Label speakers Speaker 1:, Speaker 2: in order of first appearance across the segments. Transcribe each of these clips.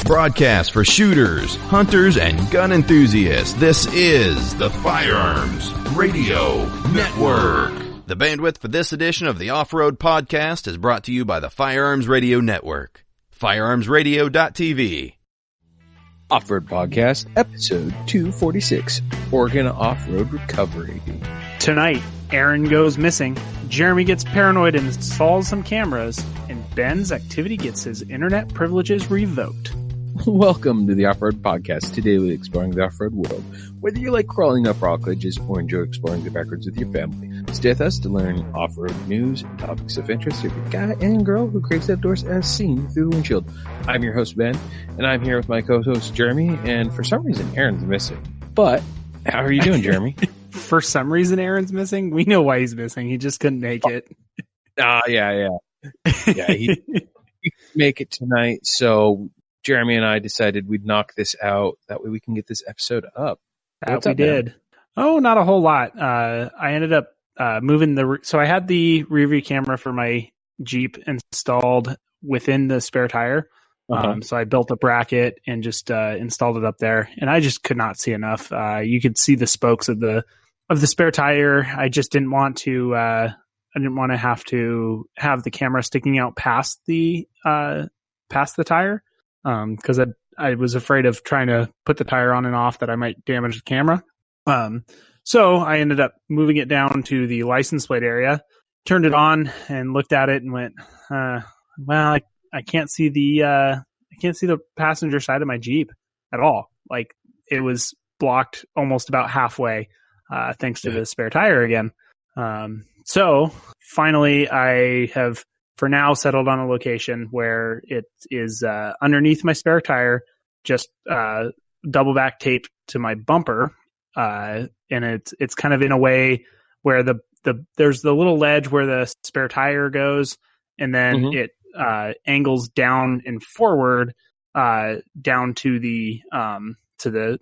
Speaker 1: Broadcast for shooters, hunters, and gun enthusiasts. This is the Firearms Radio Network. The bandwidth for this edition of the Off-Road Podcast is brought to you by the Firearms Radio Network. FirearmsRadio.tv.
Speaker 2: Off-Road Podcast, episode 246, Oregon Off-Road Recovery.
Speaker 3: Tonight, Aaron goes missing, Jeremy gets paranoid and installs some cameras, and Ben's activity gets his internet privileges revoked.
Speaker 2: Welcome to the Off-Road Podcast, today we're exploring the off-road world. Whether you like crawling up rock ledges or enjoy exploring the backroads with your family, stay with us to learn off-road news and topics of interest to the guy and girl who craves outdoors as seen through the windshield. I'm your host, Ben, and I'm here with my co-host, Jeremy, and for some reason, Aaron's missing. But, how are you doing, Jeremy?
Speaker 3: For some reason, Aaron's missing? We know why he's missing. He just couldn't make it.
Speaker 2: Yeah, he couldn't make it tonight, so Jeremy and I decided we'd knock this out. That way we can get this episode up.
Speaker 3: That we did. Oh, not a whole lot. I ended up moving so I had the rearview camera for my Jeep installed within the spare tire. So I built a bracket and just installed it up there, and I just could not see enough. You could see the spokes of the spare tire. I just didn't want to. I didn't want to have the camera sticking out past the tire. Because I was afraid of trying to put the tire on and off that I might damage the camera. So I ended up moving it down to the license plate area, turned it on and looked at it and went, well, I can't see the passenger side of my Jeep at all. Like, it was blocked almost about halfway, thanks to the spare tire again. So finally I have for now settled on a location where it is underneath my spare tire, just double back taped to my bumper, and it's kind of in a way where there's the little ledge where the spare tire goes, and then it angles down and forward down to the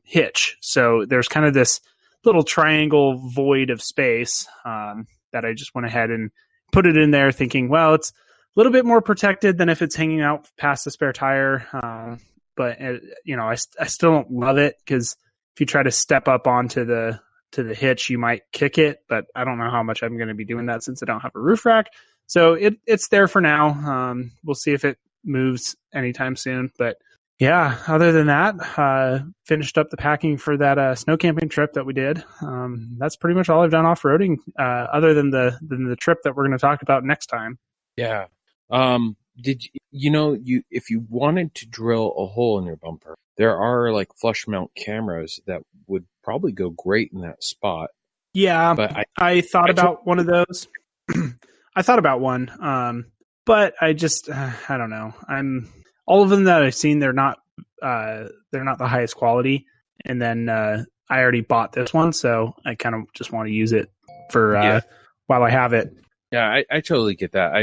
Speaker 3: hitch. So there's kind of this little triangle void of space that I just went ahead and put it in there, thinking, well, it's a little bit more protected than if it's hanging out past the spare tire. But I still don't love it, because if you try to step up onto the hitch, you might kick it, but I don't know how much I'm going to be doing that since I don't have a roof rack. So it's there for now. We'll see if it moves anytime soon, but yeah, other than that, finished up the packing for that snow camping trip that we did. That's pretty much all I've done off-roading, other than the trip that we're going to talk about next time.
Speaker 2: Yeah. Did if you wanted to drill a hole in your bumper, there are like flush mount cameras that would probably go great in that spot.
Speaker 3: Yeah, but I thought about one of those. I thought about one, but I just I don't know. All of them that I've seen, they're not the highest quality. And then I already bought this one, so I kind of just want to use it for while I have it.
Speaker 2: Yeah, I totally get that.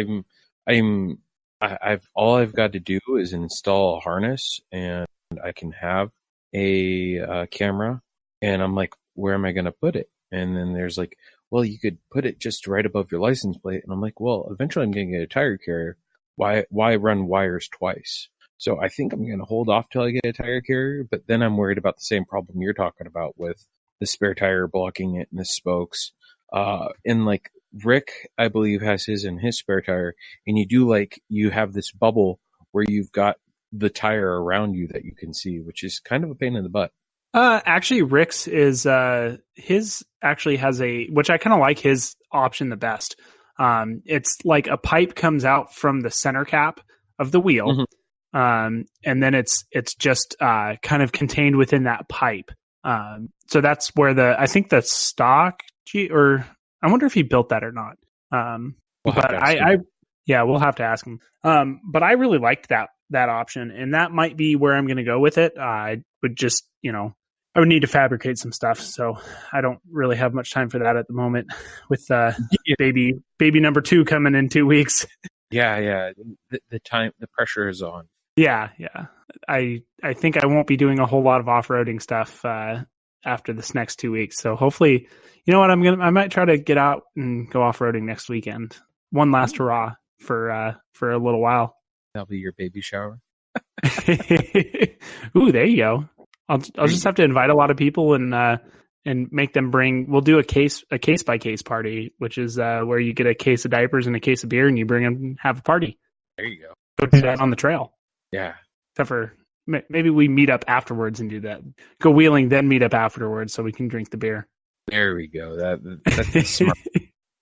Speaker 2: I've all I've got to do is install a harness, and I can have a camera. And I'm like, where am I going to put it? And then there's like, well, you could put it just right above your license plate. And I'm like, well, eventually I'm going to get a tire carrier. Why run wires twice? So I think I'm going to hold off till I get a tire carrier. But then I'm worried about the same problem you're talking about with the spare tire blocking it and the spokes. And like Rick, I believe, has his in his spare tire. And you have this bubble where you've got the tire around you that you can see, which is kind of a pain in the butt.
Speaker 3: Actually, Rick's is his actually has which I kind of like his option the best. It's like a pipe comes out from the center cap of the wheel, and then it's just kind of contained within that pipe. So that's where I think the stock or I wonder if he built that or not. We'll have to ask him. But I really liked that option, and that might be where I'm going to go with it. I would just, I would need to fabricate some stuff, so I don't really have much time for that at the moment with baby number 2 coming in 2 weeks.
Speaker 2: Yeah. The pressure is on.
Speaker 3: Yeah. I think I won't be doing a whole lot of off-roading stuff after this next 2 weeks. So hopefully, you know what, I might try to get out and go off-roading next weekend. One last hurrah for a little while.
Speaker 2: That'll be your baby shower.
Speaker 3: Ooh, there you go. I'll just have to invite a lot of people and make them bring. We'll do a case by case party, which is where you get a case of diapers and a case of beer, and you bring them and have a party.
Speaker 2: There you go.
Speaker 3: Go do that on the trail.
Speaker 2: Yeah.
Speaker 3: Except for maybe we meet up afterwards and do that. Go wheeling, then meet up afterwards so we can drink the beer.
Speaker 2: There we go. That's smart.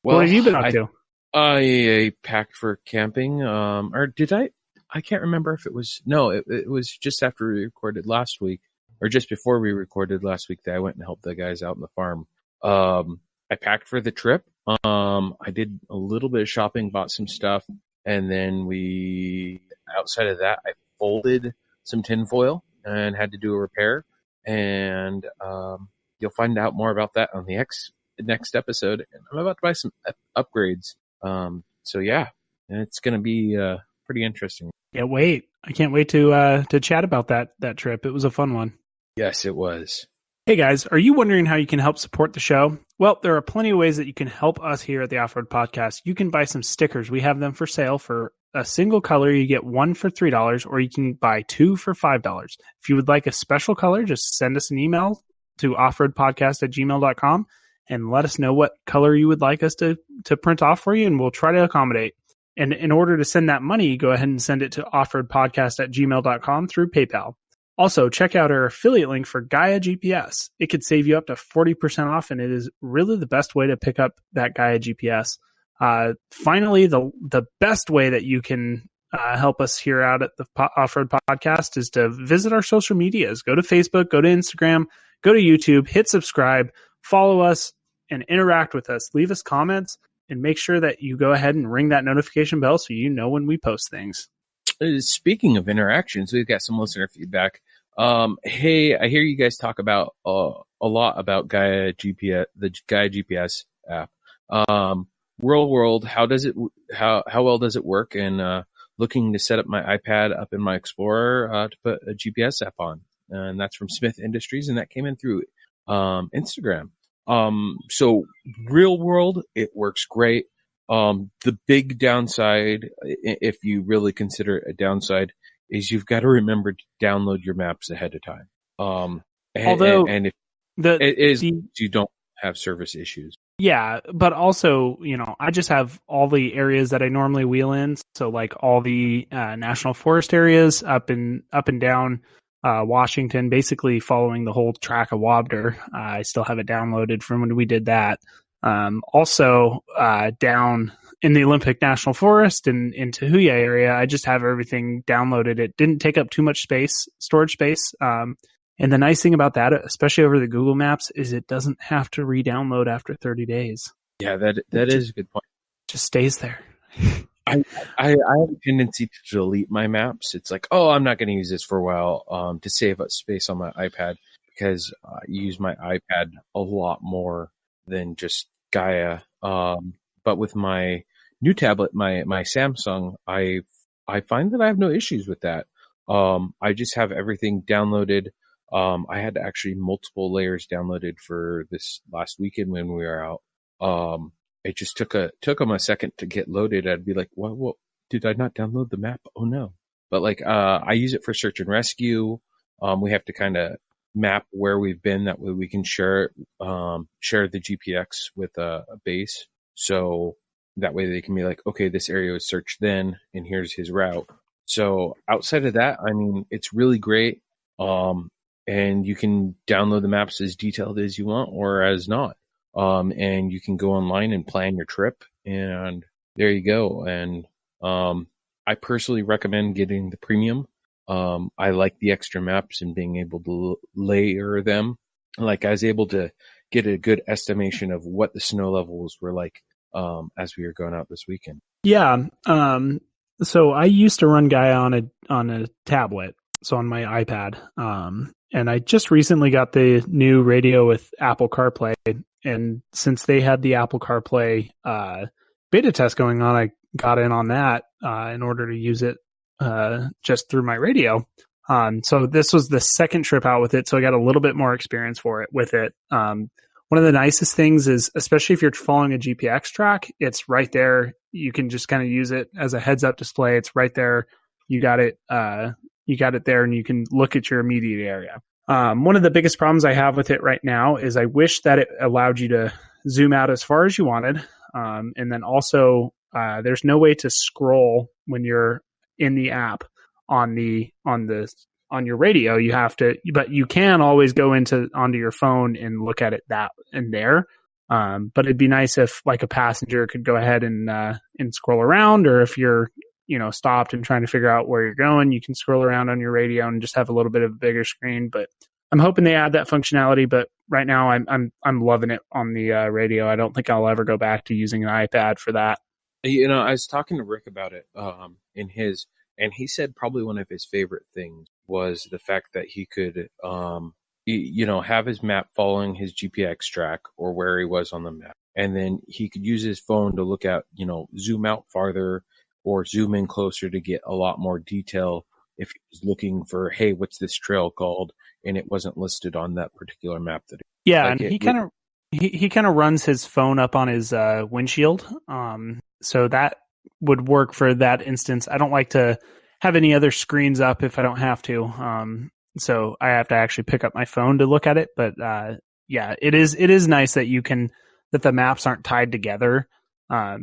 Speaker 3: Well, what have you been up to?
Speaker 2: I packed for camping. Or did I? I can't remember if it was. No, it was just after we recorded last week, or just before we recorded last week that I went and helped the guys out on the farm. I packed for the trip. I did a little bit of shopping, bought some stuff, and then outside of that, I folded some tinfoil and had to do a repair. And you'll find out more about that on the next episode. And I'm about to buy some upgrades. So yeah, it's going to be pretty interesting.
Speaker 3: Yeah, I can't wait to chat about that trip. It was a fun one.
Speaker 2: Yes, it was.
Speaker 3: Hey guys, are you wondering how you can help support the show? Well, there are plenty of ways that you can help us here at the Off-Road Podcast. You can buy some stickers. We have them for sale for a single color. You get one for $3, or you can buy two for $5. If you would like a special color, just send us an email to offroadpodcast@gmail.com and let us know what color you would like us to print off for you, and we'll try to accommodate. And in order to send that money, go ahead and send it to offroadpodcast@gmail.com through PayPal. Also, check out our affiliate link for Gaia GPS. It could save you up to 40% off, and it is really the best way to pick up that Gaia GPS. Finally, the best way that you can help us here out at the Off-Road Podcast is to visit our social medias. Go to Facebook, go to Instagram, go to YouTube, hit subscribe, follow us, and interact with us. Leave us comments, and make sure that you go ahead and ring that notification bell so you know when we post things.
Speaker 2: Speaking of interactions, we've got some listener feedback. Hey, I hear you guys talk about a lot about Gaia GPS, the Gaia GPS app. Real world, how well does it work? And looking to set up my iPad up in my Explorer to put a GPS app on, and that's from Smith Industries, and that came in through Instagram. So real world, it works great. The big downside, if you really consider it a downside, is you've got to remember to download your maps ahead of time. And if you don't have service issues.
Speaker 3: Yeah, but also, I just have all the areas that I normally wheel in. So like all the national forest areas up and down Washington, basically following the whole track of Wabder. I still have it downloaded from when we did that. Also, down in the Olympic National Forest and in Tahuya area, I just have everything downloaded. It didn't take up too much storage space. And the nice thing about that, especially over the Google Maps, is it doesn't have to re-download after 30 days.
Speaker 2: Yeah, that is a good point.
Speaker 3: Just stays there.
Speaker 2: I have a tendency to delete my maps. It's like, oh, I'm not going to use this for a while to save up space on my iPad, because I use my iPad a lot more than just Gaia. But with my new tablet, my Samsung, I find that I have no issues with that. I just have everything downloaded. I had actually multiple layers downloaded for this last weekend when we were out. It just took them a second to get loaded. I'd be like, what did I not download the map? Oh no. But like, I use it for search and rescue. We have to kind of map where we've been. That way we can share the GPX with a base. So that way they can be like, okay, this area was searched then, and here's his route. So outside of that, I mean, it's really great. And you can download the maps as detailed as you want or as not. And you can go online and plan your trip, and there you go. And I personally recommend getting the premium. I like the extra maps and being able to layer them. Like, I was able to get a good estimation of what the snow levels were like as we were going out this weekend.
Speaker 3: Yeah. So I used to run Gaia on a tablet, so on my iPad. And I just recently got the new radio with Apple CarPlay. And since they had the Apple CarPlay beta test going on, I got in on that in order to use it just through my radio. So this was the second trip out with it, so I got a little bit more experience with it. One of the nicest things is, especially if you're following a GPX track, it's right there. You can just kind of use it as a heads-up display. It's right there. You got it you got it there and you can look at your immediate area. One of the biggest problems I have with it right now is I wish that it allowed you to zoom out as far as you wanted. And then also, there's no way to scroll when you're in the app on your radio. You have to, but you can always go onto your phone and look at it there. But it'd be nice if like a passenger could go ahead and scroll around, or if you're, stopped and trying to figure out where you're going, you can scroll around on your radio and just have a little bit of a bigger screen. But I'm hoping they add that functionality. But right now I'm loving it on the radio. I don't think I'll ever go back to using an iPad for that.
Speaker 2: I was talking to Rick about it and he said probably one of his favorite things was the fact that he could, have his map following his GPX track or where he was on the map. And then he could use his phone to look at, zoom out farther or zoom in closer to get a lot more detail if he was looking for, hey, what's this trail called? And it wasn't listed on that particular map.
Speaker 3: And he kind of runs his phone up on his windshield. So that would work for that instance. I don't like to have any other screens up if I don't have to. So I have to actually pick up my phone to look at it. But it is nice that that the maps aren't tied together.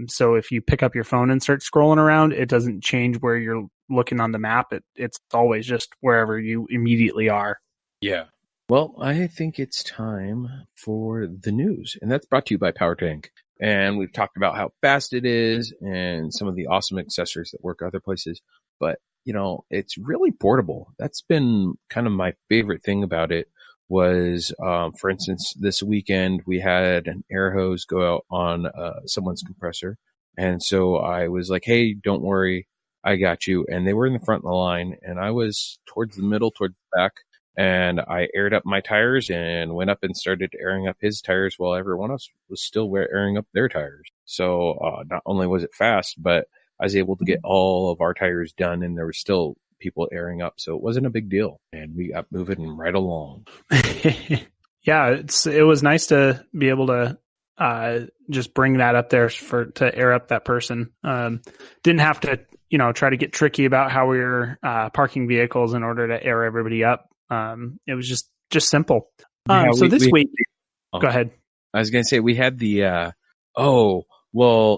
Speaker 3: So if you pick up your phone and start scrolling around, it doesn't change where you're looking on the map. It's always just wherever you immediately are.
Speaker 2: Yeah. Well, I think it's time for the news, and that's brought to you by Power Tank. And we've talked about how fast it is and some of the awesome accessories that work other places. But, it's really portable. That's been kind of my favorite thing about it was, for instance, this weekend we had an air hose go out on someone's compressor. And so I was like, hey, don't worry, I got you. And they were in the front of the line, and I was towards the middle, towards the back. And I aired up my tires and went up and started airing up his tires while everyone else was still airing up their tires. So not only was it fast, but I was able to get all of our tires done, and there were still people airing up. So it wasn't a big deal. And we got moving right along.
Speaker 3: Yeah, it was nice to be able to just bring that up there to air up that person. Didn't have to, try to get tricky about how we were parking vehicles in order to air everybody up. It was just simple. So this week, go ahead.
Speaker 2: I was going to say we had the,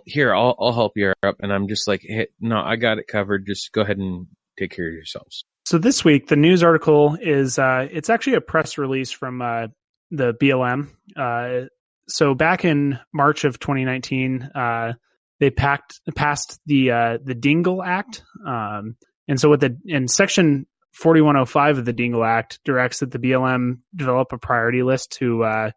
Speaker 2: here, I'll help you up. And I'm just like, hey, no, I got it covered. Just go ahead and take care of yourselves. So
Speaker 3: this week, the news article is, it's actually a press release from, the BLM. So back in March of 2019, they passed the Dingle Act. And so in section 4105 of the Dingle Act directs that the BLM develop a priority list to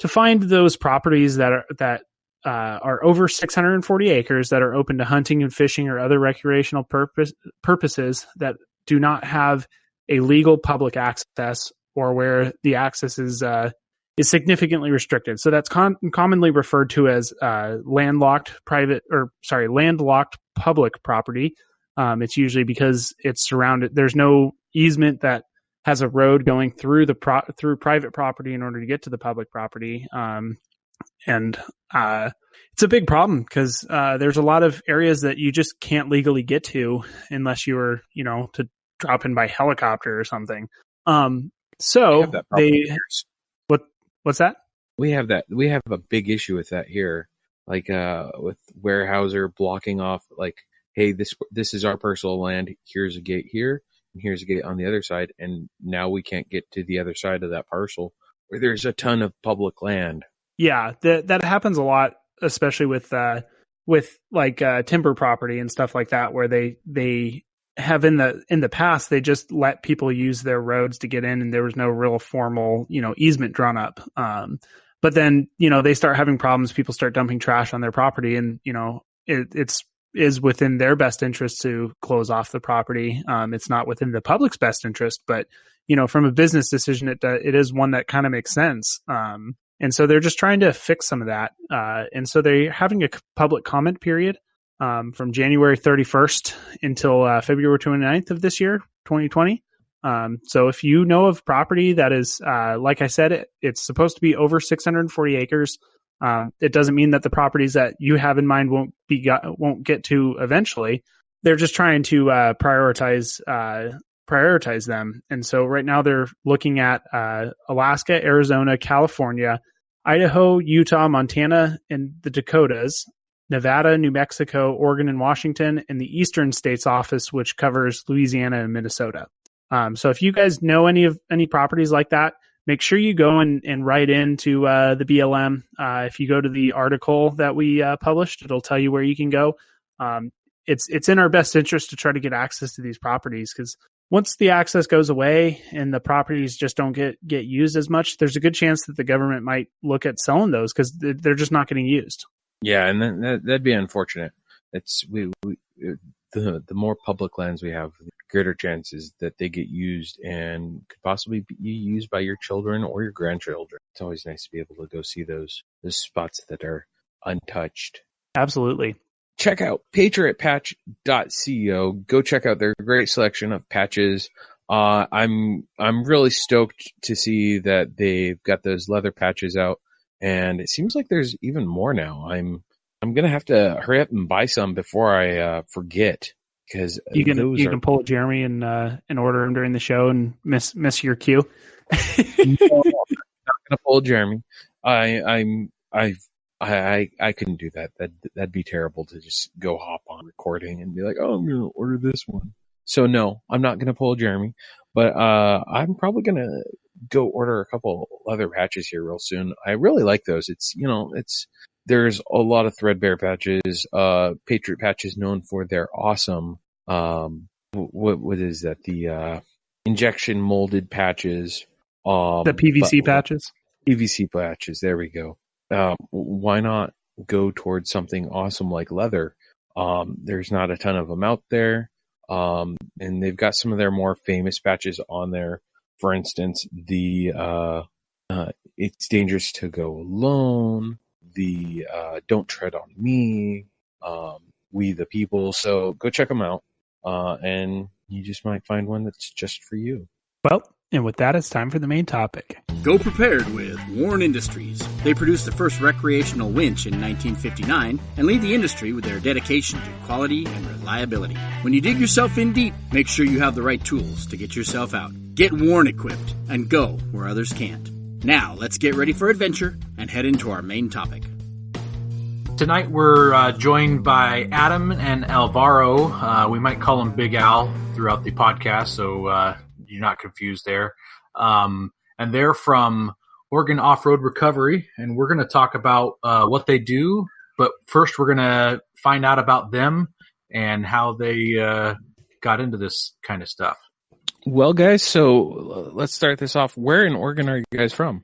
Speaker 3: find those properties that are over 640 acres that are open to hunting and fishing or other recreational purposes that do not have a legal public access, or where the access is significantly restricted. So that's commonly referred to as landlocked public property. It's usually because it's surrounded. There's no easement that has a road going through through private property in order to get to the public property. It's a big problem because there's a lot of areas that you just can't legally get to unless you were, to drop in by helicopter or something. So what's that?
Speaker 2: We have that. We have a big issue with that here, like with Weyerhaeuser blocking off, like, hey, this is our personal land. Here's a gate here, and here's a gate on the other side, and now we can't get to the other side of that parcel where there's a ton of public land.
Speaker 3: Yeah, that happens a lot, especially with timber property and stuff like that, where they have in the past they just let people use their roads to get in, and there was no real formal easement drawn up. But then they start having problems. People start dumping trash on their property, and it's within their best interest to close off the property. It's not within the public's best interest, but from a business decision, it is one that kind of makes sense. And so they're just trying to fix some of that. And so they're having a public comment period from January 31st until February 29th of this year, 2020. So if you know of property that is, like I said, it's supposed to be over 640 acres. It doesn't mean that the properties that you have in mind won't get to eventually. They're just trying to prioritize prioritize them. And so right now they're looking at Alaska, Arizona, California, Idaho, Utah, Montana, and the Dakotas, Nevada, New Mexico, Oregon, and Washington, and the Eastern States Office, which covers Louisiana and Minnesota. So if you guys know any properties like that, make sure you go and write into the BLM. If you go to the article that we published, it'll tell you where you can go. It's in our best interest to try to get access to these properties, because once the access goes away and the properties just don't get used as much, there's a good chance that the government might look at selling those because they're just not getting used.
Speaker 2: Yeah, and that'd be unfortunate. It's the more public lands we have, the greater chances that they get used and could possibly be used by your children or your grandchildren. It's always nice to be able to go see those spots that are untouched.
Speaker 3: Absolutely.
Speaker 2: Check out patriotpatch.co. Go check out their great selection of patches. I'm really stoked to see that they've got those leather patches out, and it seems like there's even more now. I'm gonna have to hurry up and buy some before I forget, because
Speaker 3: you can pull a Jeremy and order them during the show and miss your cue.
Speaker 2: No, I'm not gonna pull Jeremy. I couldn't do that. That'd be terrible to just go hop on recording and be like, oh, I'm gonna order this one. So no, I'm not gonna pull Jeremy, but I'm probably gonna go order a couple leather patches here real soon. I really like those. There's a lot of threadbare patches. Patriot Patch is known for their awesome what is that? The injection molded patches.
Speaker 3: The PVC patches.
Speaker 2: PVC patches. There we go. Why not go towards something awesome like leather? There's not a ton of them out there. And they've got some of their more famous patches on there. For instance, the It's Dangerous to Go Alone, the Don't Tread on Me, We the People. So go check them out. And you just might find one that's just for you.
Speaker 3: Well, and with that, it's time for the main topic.
Speaker 4: Go prepared with Warren Industries. They produced the first recreational winch in 1959 and lead the industry with their dedication to quality and reliability. When you dig yourself in deep, make sure you have the right tools to get yourself out. Get Warren equipped and go where others can't. Now, let's get ready for adventure and head into our main topic.
Speaker 5: Tonight we're joined by Adam and Alvaro. We might call him Big Al throughout the podcast, so you're not confused there. And they're from Oregon Off-Road Recovery, and we're going to talk about what they do. But first, we're going to find out about them and how they got into this kind of stuff.
Speaker 2: Well, guys, so let's start this off. Where in Oregon are you guys from?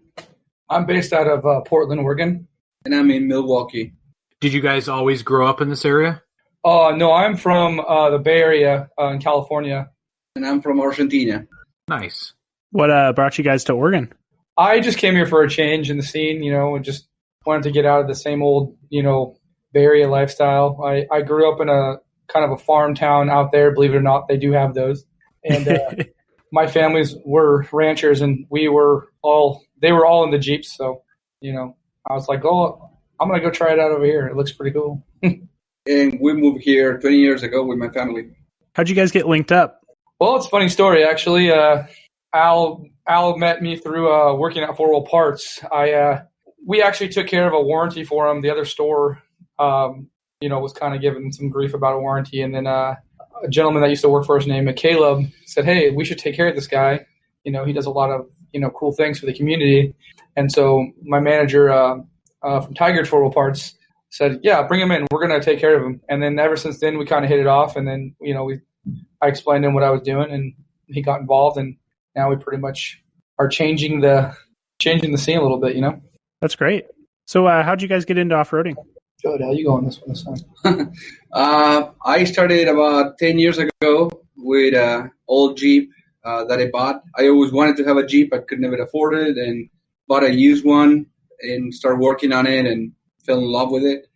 Speaker 6: I'm based out of Portland, Oregon.
Speaker 7: And I'm in Milwaukee.
Speaker 5: Did you guys always grow up in this area?
Speaker 6: No, I'm from the Bay Area in California.
Speaker 7: And I'm from Argentina.
Speaker 5: Nice.
Speaker 3: What brought you guys to Oregon?
Speaker 6: I just came here for a change in the scene, and just wanted to get out of the same old, Bay Area lifestyle. I grew up in a kind of a farm town out there. Believe it or not, they do have those. And my families were ranchers, and they were all in the Jeeps. So, I was like, oh, I'm going to go try it out over here. It looks pretty cool.
Speaker 7: And we moved here 20 years ago with my family.
Speaker 3: How'd you guys get linked up?
Speaker 6: Well, it's a funny story, actually. Al met me through working at 4 Wheel Parts. We actually took care of a warranty for him. The other store, was kind of giving some grief about a warranty. And then a gentleman that used to work for us named Caleb said, hey, we should take care of this guy. He does a lot of, cool things for the community. And so my manager from Tiger 4 Wheel Parts said, yeah, bring him in. We're going to take care of him. And then ever since then, we kind of hit it off. And then, I explained to him what I was doing, and he got involved. And now we pretty much are changing the scene a little bit,
Speaker 3: That's great. So how'd you guys get into off-roading?
Speaker 6: Good. How you going this one?
Speaker 7: I started about 10 years ago with an old Jeep that I bought. I always wanted to have a Jeep. I could never afford it, and bought a used one and started working on it and fell in love with it.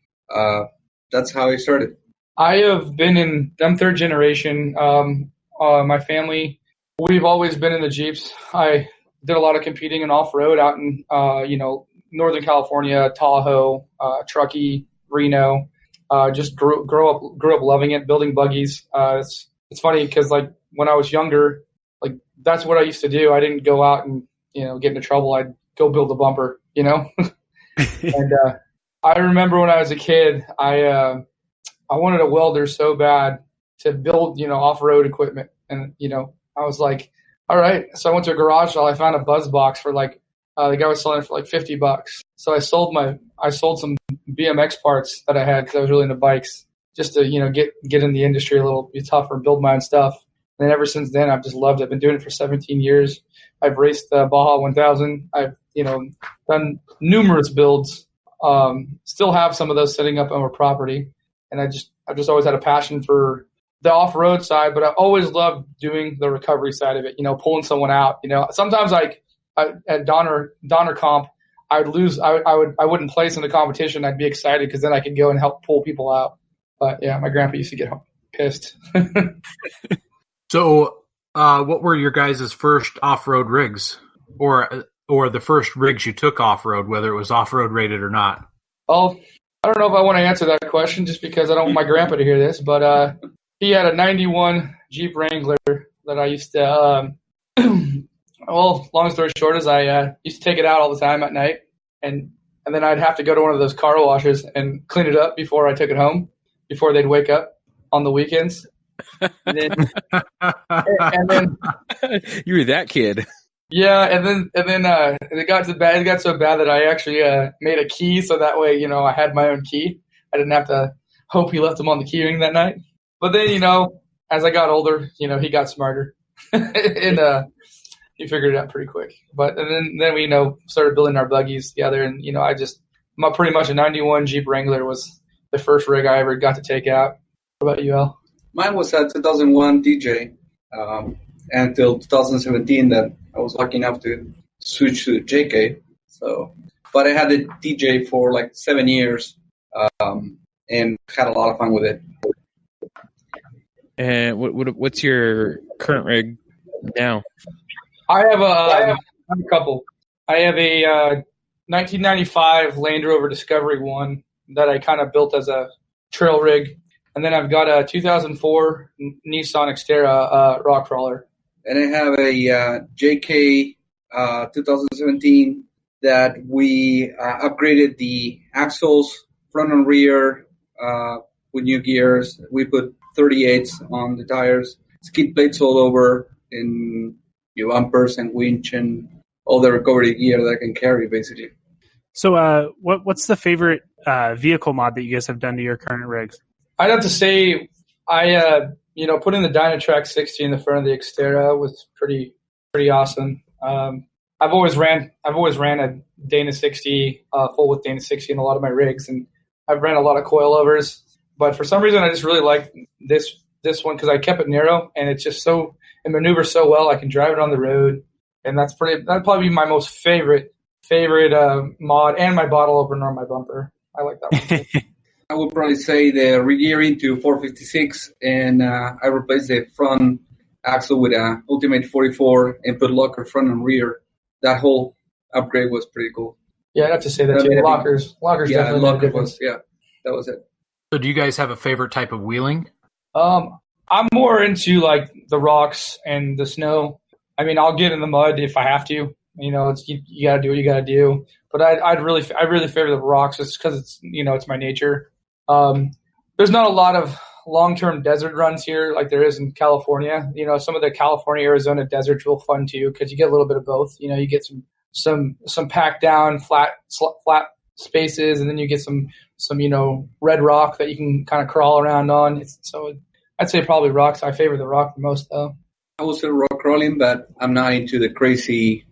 Speaker 7: That's how I started.
Speaker 6: I have been I'm third generation. My family, we've always been in the Jeeps. I did a lot of competing in off-road out in, Northern California, Tahoe, Truckee, Reno. Just grew up loving it, building buggies. It's funny because when I was younger, that's what I used to do. I didn't go out and, get into trouble. I'd go build a bumper, And I remember when I was a kid, I wanted a welder so bad to build, off-road equipment. And, I was like, all right. So I went to a garage sale. I found a buzz box for the guy was selling it for like $50. So I sold some BMX parts that I had because I was really into bikes, just to, get in the industry a little bit tougher, build my own stuff. And then ever since then, I've just loved it. I've been doing it for 17 years. I've raced the Baja 1000. I've, done numerous builds. Still have some of those sitting up on our property. And I've just always had a passion for the off-road side, but I always loved doing the recovery side of it, pulling someone out. Sometimes at Donner Comp, I'd lose. I wouldn't place in the competition. I'd be excited because then I could go and help pull people out. But yeah, my grandpa used to get pissed.
Speaker 5: So, what were your guys' first off-road rigs, or the first rigs you took off-road, whether it was off-road rated or not?
Speaker 6: Oh, I don't know if I want to answer that question just because I don't want my grandpa to hear this, but he had a 91 Jeep Wrangler that I used to, well, long story short is I used to take it out all the time at night, and then I'd have to go to one of those car washes and clean it up before I took it home, before they'd wake up on the weekends. And then
Speaker 2: You were that kid.
Speaker 6: Yeah, and then it got so bad that I actually made a key so that way, I had my own key. I didn't have to hope he left him on the key ring that night. But then, as I got older, he got smarter and he figured it out pretty quick. But and then we started building our buggies together, and pretty much a 91 Jeep Wrangler was the first rig I ever got to take out. What about you, Al?
Speaker 7: Mine was a 2001 DJ until 2017 that I was lucky enough to switch to JK. But I had the DJ for like 7 years and had a lot of fun with it.
Speaker 2: And what's your current rig now?
Speaker 6: I have a couple. I have a 1995 Land Rover Discovery 1 that I kind of built as a trail rig. And then I've got a 2004 Nissan Xterra rock crawler.
Speaker 7: And I have a JK 2017 that we upgraded the axles, front and rear, with new gears. We put 38s on the tires, skid plates all over, in your bumpers and winch and all the recovery gear that I can carry, basically.
Speaker 3: So what's the favorite vehicle mod that you guys have done to your current rigs?
Speaker 6: I'd have to say putting the Dynatrack 60 in the front of the Xterra was pretty awesome. I've always ran a Dana 60, full width Dana 60 in a lot of my rigs, and I've ran a lot of coilovers. But for some reason, I just really like this one because I kept it narrow, and it's just it maneuvers so well. I can drive it on the road, and that'd probably be my most favorite mod, and my bottle opener on my bumper. I like that one too.
Speaker 7: I would probably say the re-gearing to 456, and I replaced the front axle with a Ultimate 44 and put locker front and rear. That whole upgrade was pretty cool.
Speaker 6: Yeah, I'd have to say that too. Lockers
Speaker 7: yeah,
Speaker 6: definitely
Speaker 7: locker
Speaker 6: made a difference.
Speaker 7: that was it.
Speaker 5: So do you guys have a favorite type of wheeling?
Speaker 6: I'm more into like the rocks and the snow. I mean, I'll get in the mud if I have to. You gotta do what you gotta do. But I really favor the rocks just because it's it's my nature. There's not a lot of long-term desert runs here like there is in California. Some of the California, Arizona deserts are fun too because you get a little bit of both. You get some packed down flat spaces, and then you get some red rock that you can kind of crawl around on. So I'd say probably rocks. I favor the rock the most though.
Speaker 7: I was rock crawling, but I'm not into the crazy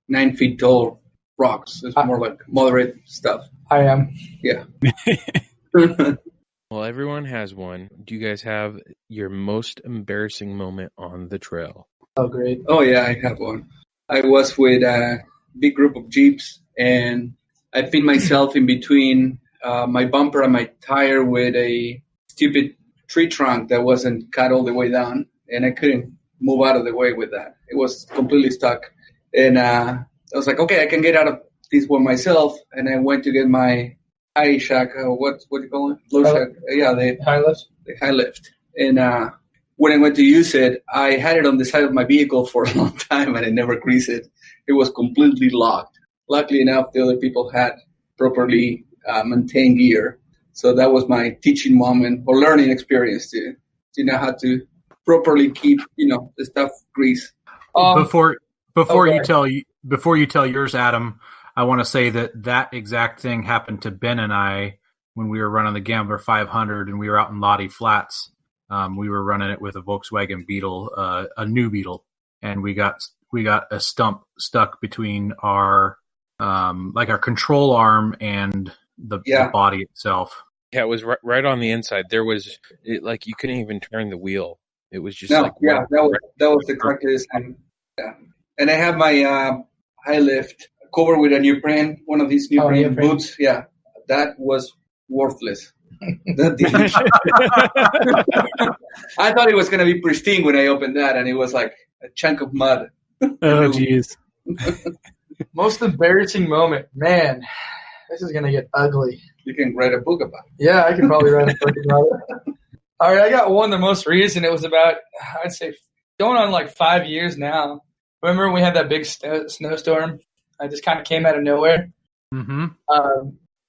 Speaker 7: 9 feet tall rocks. It's more like moderate stuff.
Speaker 6: I am.
Speaker 7: Yeah.
Speaker 2: Well, everyone has one. Do you guys have your most embarrassing moment on the trail?
Speaker 6: Oh, great.
Speaker 7: Oh, yeah, I have one. I was with a big group of Jeeps, and I pinned myself in between my bumper and my tire with a stupid tree trunk that wasn't cut all the way down, and I couldn't move out of the way with that. It was completely stuck. And I was like, okay, I can get out of this one myself, and I went to get my high shack, what do you call it? Low shack. Yeah, the
Speaker 6: high lift.
Speaker 7: The high lift. And when I went to use it, I had it on the side of my vehicle for a long time and I never greased it. It was completely locked. Luckily enough, the other people had properly maintained gear. So that was my teaching moment or learning experience to know how to properly keep, the stuff greased.
Speaker 5: Before you tell yours, Adam, I want to say that exact thing happened to Ben and I when we were running the Gambler 500 and we were out in Lottie Flats. We were running it with a Volkswagen Beetle, a new Beetle, and we got a stump stuck between our our control arm and the body itself.
Speaker 2: Yeah, it was right on the inside. There was you couldn't even turn the wheel. It was just
Speaker 7: that was exactly the same. Yeah, and I have my high lift covered with a neoprene, one of these neoprene boots. Yeah, that was worthless. I thought it was going to be pristine when I opened that, and it was like a chunk of mud.
Speaker 3: Oh, jeez.
Speaker 6: Most embarrassing moment. Man, this is going to get ugly.
Speaker 7: You can write a book about it.
Speaker 6: Yeah, I can probably write a book about it. All right, I got one the most recent. It was about, I'd say, going on like 5 years now. Remember when we had that big snowstorm? I just kind of came out of nowhere.
Speaker 5: Mm-hmm.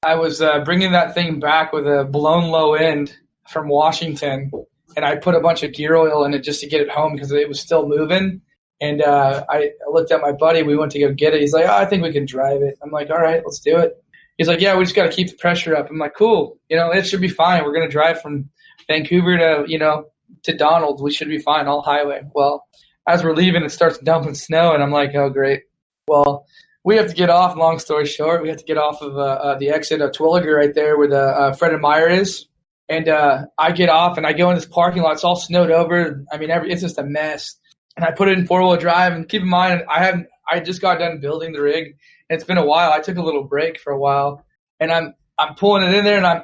Speaker 6: I was bringing that thing back with a blown low end from Washington, and I put a bunch of gear oil in it just to get it home because it was still moving. And I looked at my buddy. We went to go get it. He's like, I think we can drive it. I'm like, all right, let's do it. He's like, yeah, we just got to keep the pressure up. I'm like, cool. It should be fine. We're going to drive from Vancouver to Donald. We should be fine, all highway. Well, as we're leaving, it starts dumping snow, and I'm like, oh, great. Well, we have to get off, long story short. We have to get off of the exit of Twilliger right there where Fred and Meyer is. And I get off, and I go in this parking lot. It's all snowed over. I mean, it's just a mess. And I put it in four-wheel drive. And keep in mind, I just got done building the rig. And it's been a while. I took a little break for a while. And I'm pulling it in there, and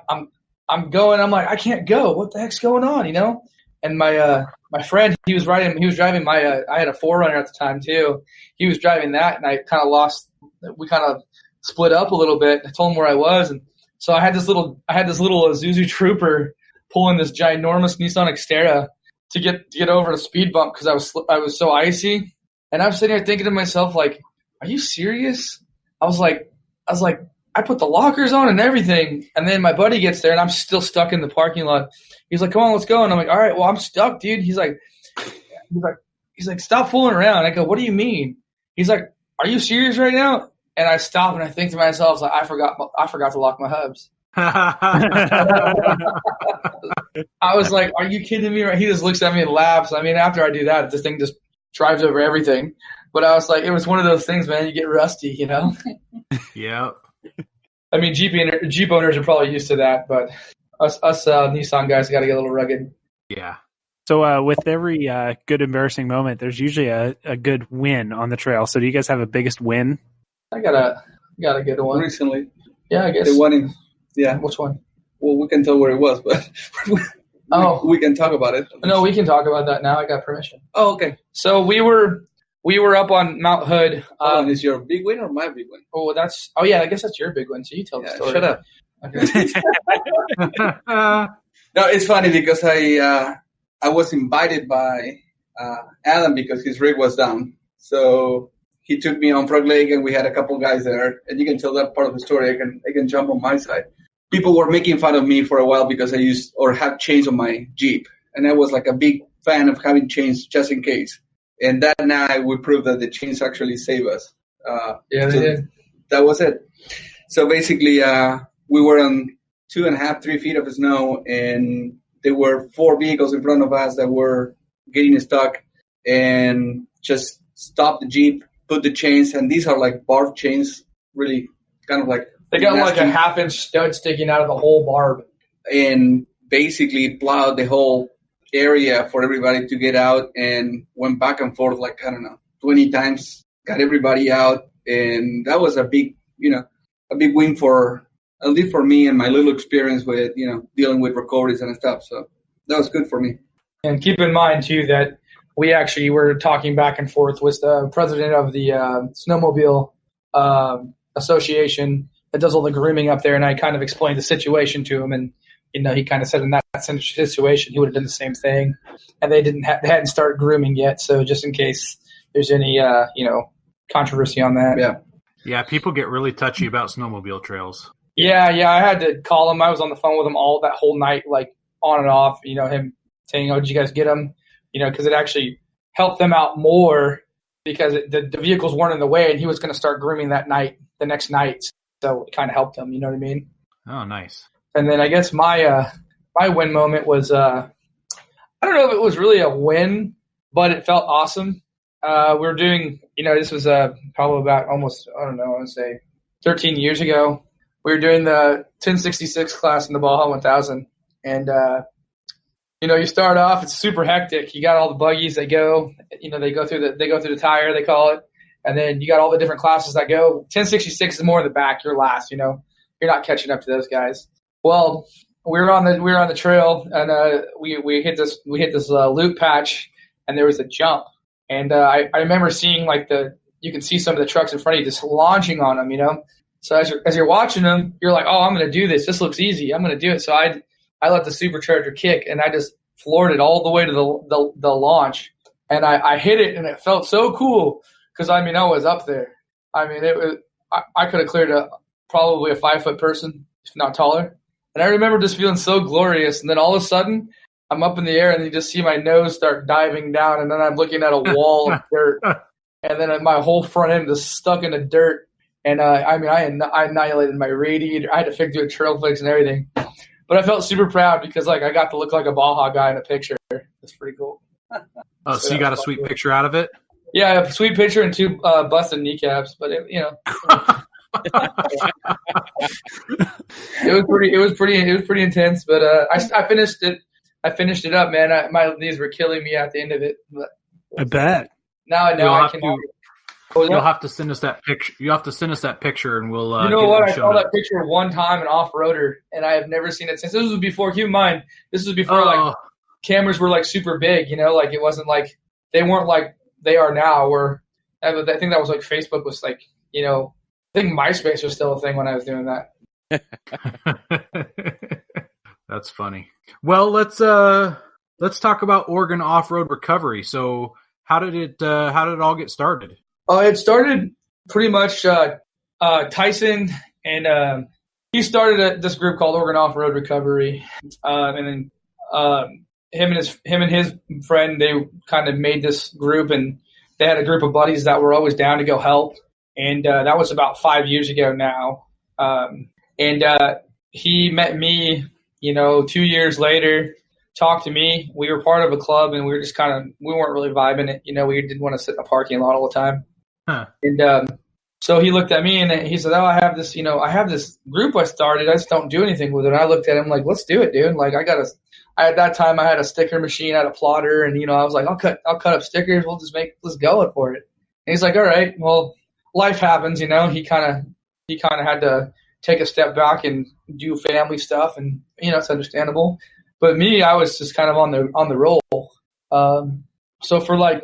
Speaker 6: I'm going. I'm like, I can't go. What the heck's going on, And my friend, he was driving my I had a 4Runner at the time too. He was driving that, and I kind of we kind of split up a little bit. I told him where I was, and so I had this little Isuzu Trooper pulling this ginormous Nissan Xterra to get over a speed bump because I was so icy. And I'm sitting here thinking to myself, like, are you serious? I was like, I put the lockers on and everything. And then my buddy gets there, and I'm still stuck in the parking lot. He's like, come on, let's go. And I'm like, all right, well, I'm stuck, dude. He's like, stop fooling around. I go, what do you mean? He's like, are you serious right now? And I stop and I think to myself, like, I forgot to lock my hubs. I was like, are you kidding me? He just looks at me and laughs. I mean, after I do that, this thing just drives over everything. But I was like, it was one of those things, man. You get rusty,
Speaker 5: Yeah.
Speaker 6: I mean, Jeep owners are probably used to that, but us Nissan guys got to get a little rugged.
Speaker 5: Yeah.
Speaker 3: So with every good embarrassing moment, there's usually a good win on the trail. So do you guys have a biggest win?
Speaker 6: I got a good one
Speaker 7: recently.
Speaker 6: Yeah, I guess.
Speaker 7: The one in, yeah.
Speaker 6: Which one?
Speaker 7: Well, we can tell where it was, but we can talk about it.
Speaker 6: No, we can talk about that now. I got permission.
Speaker 7: Oh, okay.
Speaker 6: So we were up on Mount Hood.
Speaker 7: Is your big win or my big win?
Speaker 6: Oh yeah, I guess that's your big win. So you tell the story.
Speaker 7: Shut up.
Speaker 6: Okay.
Speaker 7: No, it's funny because I was invited by Adam because his rig was down. So he took me on Frog Lake, and we had a couple guys there. And you can tell that part of the story. I can jump on my side. People were making fun of me for a while because I used or had chains on my Jeep, and I was like a big fan of having chains just in case. And that night we proved that the chains actually save us.
Speaker 6: Yeah, they did.
Speaker 7: That was it. So basically, we were on 2.5, 3 feet of snow, and there were 4 vehicles in front of us that were getting stuck, and just stopped the Jeep, put the chains, and these are like barb chains, really kind of like.
Speaker 6: They got nasty. Like a 1/2-inch stud sticking out of the whole barb.
Speaker 7: And basically plowed the whole area for everybody to get out, and went back and forth like, I don't know, 20 times, got everybody out. And that was a big win for, at least for me and my little experience with, dealing with recoveries and stuff. So that was good for me.
Speaker 6: And keep in mind too, that we actually were talking back and forth with the president of the snowmobile association that does all the grooming up there. And I kind of explained the situation to him, and, he kind of said in that that situation, he would have done the same thing. And they hadn't started grooming yet, so just in case there's any controversy on that.
Speaker 5: Yeah, people get really touchy about snowmobile trails.
Speaker 6: Yeah, I had to call him. I was on the phone with him all that whole night, like on and off. Him saying, "Oh, did you guys get him?" Because it actually helped them out more because the vehicles weren't in the way, and he was going to start grooming the next night. So it kind of helped him. You know what I mean?
Speaker 5: Oh, nice.
Speaker 6: And then I guess my win moment was I don't know if it was really a win, but it felt awesome. We were doing, this was probably about almost, I want to say 13 years ago. We were doing the 1066 class in the Baja 1000. And, you start off, it's super hectic. You got all the buggies that go, they go through the tire, they call it. And then you got all the different classes that go. 1066 is more in the back, you're last, you're not catching up to those guys. Well, we were on the trail and we hit this loop patch and there was a jump. And I remember seeing you can see some of the trucks in front of you just launching on them, So as you're watching them, you're like, oh, I'm going to do this. This looks easy. I'm going to do it. So I let the supercharger kick and I just floored it all the way to the launch. And I hit it and it felt so cool because, I was up there. I could have cleared probably a 5-foot person, if not taller. And I remember just feeling so glorious. And then all of a sudden, I'm up in the air and you just see my nose start diving down. And then I'm looking at a wall of dirt. And then my whole front end is stuck in the dirt. And I annihilated my radiator. I had to do a trail fix and everything. But I felt super proud because I got to look like a Baja guy in a picture. It's pretty cool.
Speaker 5: Oh, so you got a sweet picture out of it?
Speaker 6: Yeah, a sweet picture and 2 busted kneecaps. But it was pretty intense. But I finished it. I finished it up, man. My knees were killing me at the end of it. But
Speaker 3: I bet.
Speaker 6: Now I know I can.
Speaker 5: You'll have to send us that picture. You have to send us that picture, and we'll.
Speaker 6: You know what? I saw that picture one time, an off-roader, and I have never seen it since. This was before. Keep in mind, this was before cameras were super big. It wasn't like they weren't like they are now. Where I think that was Facebook was I think MySpace was still a thing when I was doing that.
Speaker 5: That's funny. Well, let's talk about Oregon off-road recovery. So, how did it all get started?
Speaker 6: It started pretty much Tyson, and he started this group called Oregon Off-Road Recovery, and then him and his friend, they kind of made this group, and they had a group of buddies that were always down to go help, and that was about 5 years ago now, and he met me, 2 years later. Talked to me. We were part of a club, and we were just we weren't really vibing it. We didn't want to sit in a parking lot all the time.
Speaker 5: Huh.
Speaker 6: And so he looked at me and he said, "Oh, I have this, I have this group I started. I just don't do anything with it." And I looked at him like, "Let's do it, dude." At that time I had a sticker machine, I had a plotter, and I was like, I'll cut up stickers. Let's go for it. And he's like, "All right, well, life happens, He kind of had to take a step back and do family stuff, and it's understandable. But me, I was just kind of on the roll. So for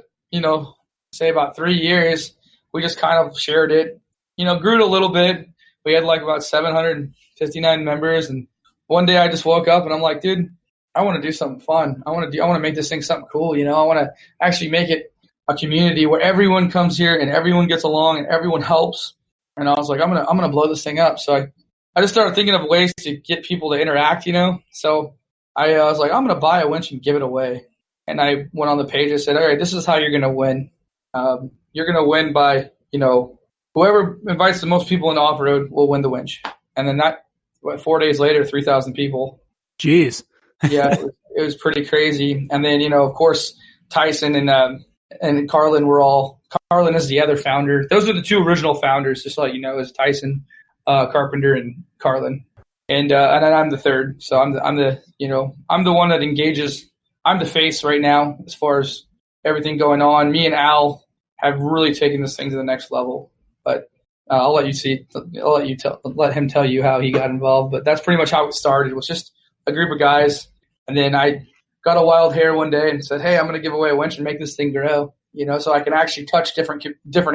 Speaker 6: say about 3 years, we just kind of shared it. Grew it a little bit. We had about 759 members, and one day I just woke up and I'm like, dude, I want to do something fun. I want to make this thing something cool. I want to actually make it a community where everyone comes here and everyone gets along and everyone helps. And I was like, I'm gonna blow this thing up. So I just started thinking of ways to get people to interact. So I was like, I'm going to buy a winch and give it away. And I went on the page and said, all right, this is how you're going to win. You're going to win by, whoever invites the most people into off-road will win the winch. And then 4 days later, 3,000 people.
Speaker 3: Jeez.
Speaker 6: Yeah, it was pretty crazy. And then, of course, Tyson and Carlin Carlin is the other founder. Those are the 2 original founders, just to let you know, is Tyson Carpenter and Carlin. And then I'm the third. So I'm the one that engages. I'm the face right now as far as everything going on. Me and Al have really taken this thing to the next level. But I'll let him tell you how he got involved. But that's pretty much how it started. It was just a group of guys. And then I got a wild hair one day and said, hey, I'm going to give away a winch and make this thing grow, so I can actually touch different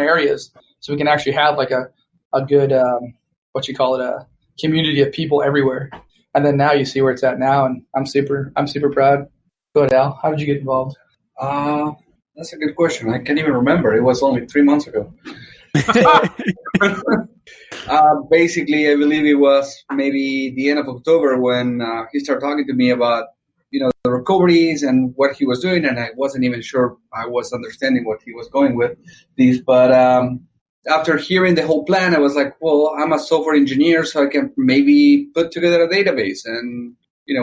Speaker 6: areas. So we can actually have a good, a community of people everywhere. And then now you see where it's at now, and I'm super proud. Go ahead, Al. How did you get involved?
Speaker 7: That's a good question. I can't even remember. It was only 3 months ago. Basically, I believe it was maybe the end of October when he started talking to me about, the recoveries and what he was doing, and I wasn't even sure I was understanding what he was going with these. But after hearing the whole plan, I was like, well, I'm a software engineer, so I can maybe put together a database. And,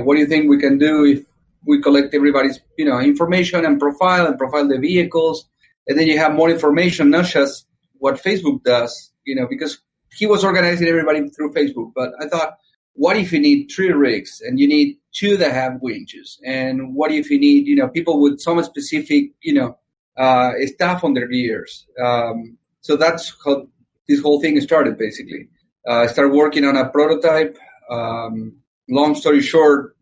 Speaker 7: what do you think we can do if we collect everybody's, information and profile the vehicles, and then you have more information, not just what Facebook does, because he was organizing everybody through Facebook. But I thought, what if you need 3 rigs and you need 2 that have winches? And what if you need, people with some specific, stuff on their gears? So that's how this whole thing started, basically. I started working on a prototype. Long story short,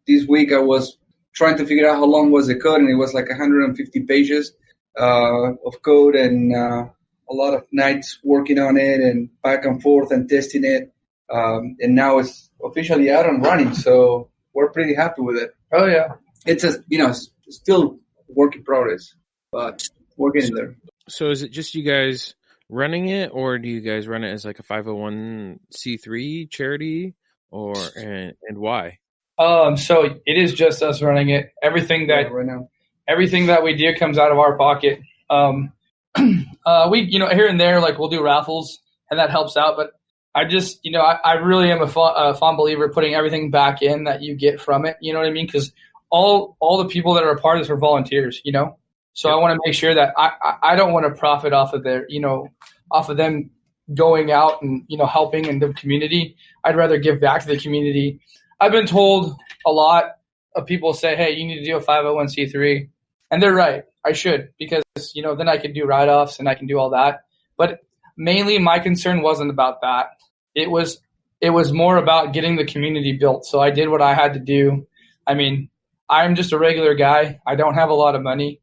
Speaker 7: this week I was trying to figure out how long was the code, and it was like 150 pages of code, and a lot of nights working on it and back and forth and testing it. And now it's officially out and running, so we're pretty happy with it.
Speaker 6: Oh, yeah.
Speaker 7: It's still work in progress, but we're getting there.
Speaker 2: So is it just you guys running it, or do you guys run it as like a 501c3 charity, and why?
Speaker 6: So it is just us running it. Everything that
Speaker 7: right now,
Speaker 6: everything that we do comes out of our pocket. We, here and there, like we'll do raffles, and that helps out. But I just, I really am a fond believer of putting everything back in that you get from it. You know what I mean? Because all the people that are a part of this are volunteers. So I want to make sure that I don't want to profit off of their, off of them going out and, helping in the community. I'd rather give back to the community. I've been told a lot of people say, hey, you need to do a 501c3. And they're right. I should, because, then I can do write-offs and I can do all that. But mainly my concern wasn't about that. It was more about getting the community built. So I did what I had to do. I mean, I'm just a regular guy. I don't have a lot of money,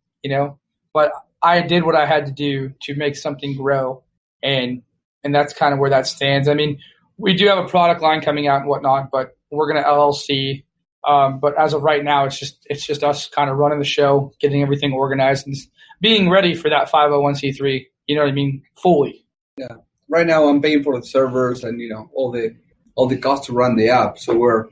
Speaker 6: but I did what I had to do to make something grow. And that's kind of where that stands. I mean, we do have a product line coming out and whatnot, but we're going to LLC. But as of right now, it's just us kind of running the show, getting everything organized, and being ready for that 501c3. You know what I mean? Fully.
Speaker 7: Yeah. Right now, I'm paying for the servers and all the costs to run the app. So we're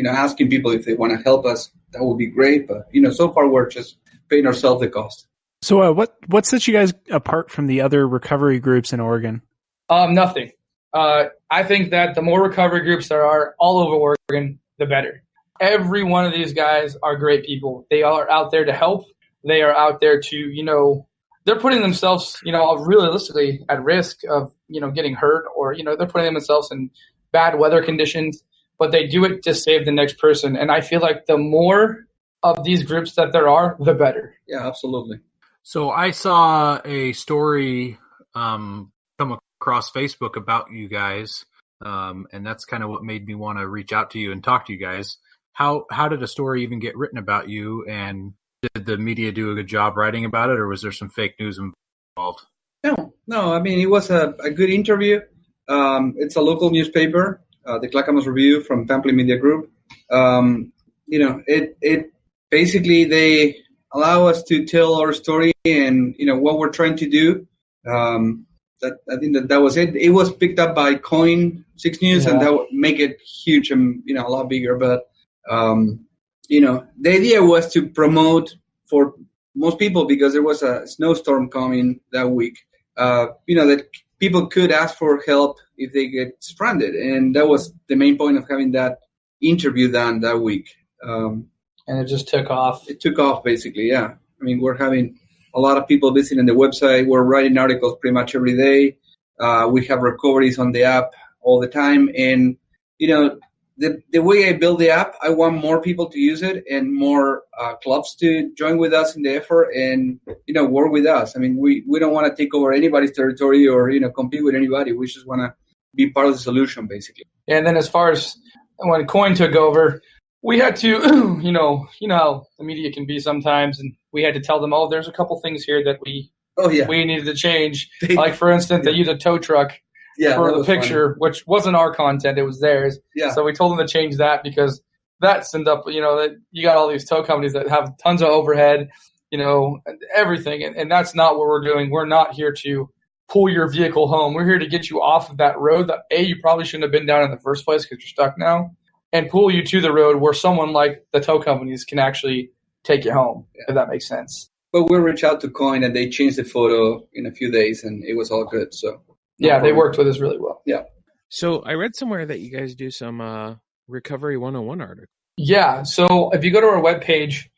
Speaker 7: asking people if they want to help us. That would be great. But so far we're just paying ourselves the cost.
Speaker 3: So what sets you guys apart from the other recovery groups in Oregon?
Speaker 6: Nothing. I think that the more recovery groups there are all over Oregon, the better. Every one of these guys are great people. They are out there to help. They are out there to, they're putting themselves, realistically at risk of, getting hurt, or, they're putting themselves in bad weather conditions, but they do it to save the next person. And I feel like the more of these groups that there are, the better.
Speaker 7: Yeah, absolutely.
Speaker 5: So I saw a story come across Facebook about you guys, and that's kind of what made me want to reach out to you and talk to you guys. How did a story even get written about you, and did the media do a good job writing about it, or was there some fake news involved?
Speaker 7: No. I mean, it was a good interview. It's a local newspaper, the Clackamas Review from Pamphlet Media Group. It basically, they allow us to tell our story and what we're trying to do. I think that was it. It was picked up by Coin 6 News, and that would make it huge and a lot bigger. But the idea was to promote for most people, because there was a snowstorm coming that week. That people could ask for help if they get stranded, and that was the main point of having that interview done that week.
Speaker 6: And it just took off.
Speaker 7: It took off, basically. Yeah. I mean, we're having a lot of people visiting the website. We're writing articles pretty much every day. We have recoveries on the app all the time. And, the way I build the app, I want more people to use it and more clubs to join with us in the effort and, work with us. I mean, we don't want to take over anybody's territory or, compete with anybody. We just want to be part of the solution, basically.
Speaker 6: Yeah, and then as far as when Coin took over, we had to, you know how the media can be sometimes, and we had to tell them, there's a couple things here that we needed to change. Like, for instance, they use a tow truck for the picture, which wasn't our content, it was theirs.
Speaker 7: Yeah.
Speaker 6: So we told them to change that because that's end up, that you got all these tow companies that have tons of overhead, everything. And that's not what we're doing. We're not here to pull your vehicle home. We're here to get you off of that road that you probably shouldn't have been down in the first place because you're stuck now, and pull you to the road where someone like the tow companies can actually take you home, if that makes sense.
Speaker 7: But we'll reach out to Coin and they changed the photo in a few days and it was all good. So
Speaker 6: they worked with us really well.
Speaker 7: Yeah.
Speaker 2: So I read somewhere that you guys do some Recovery 101 articles.
Speaker 6: Yeah. So if you go to our webpage,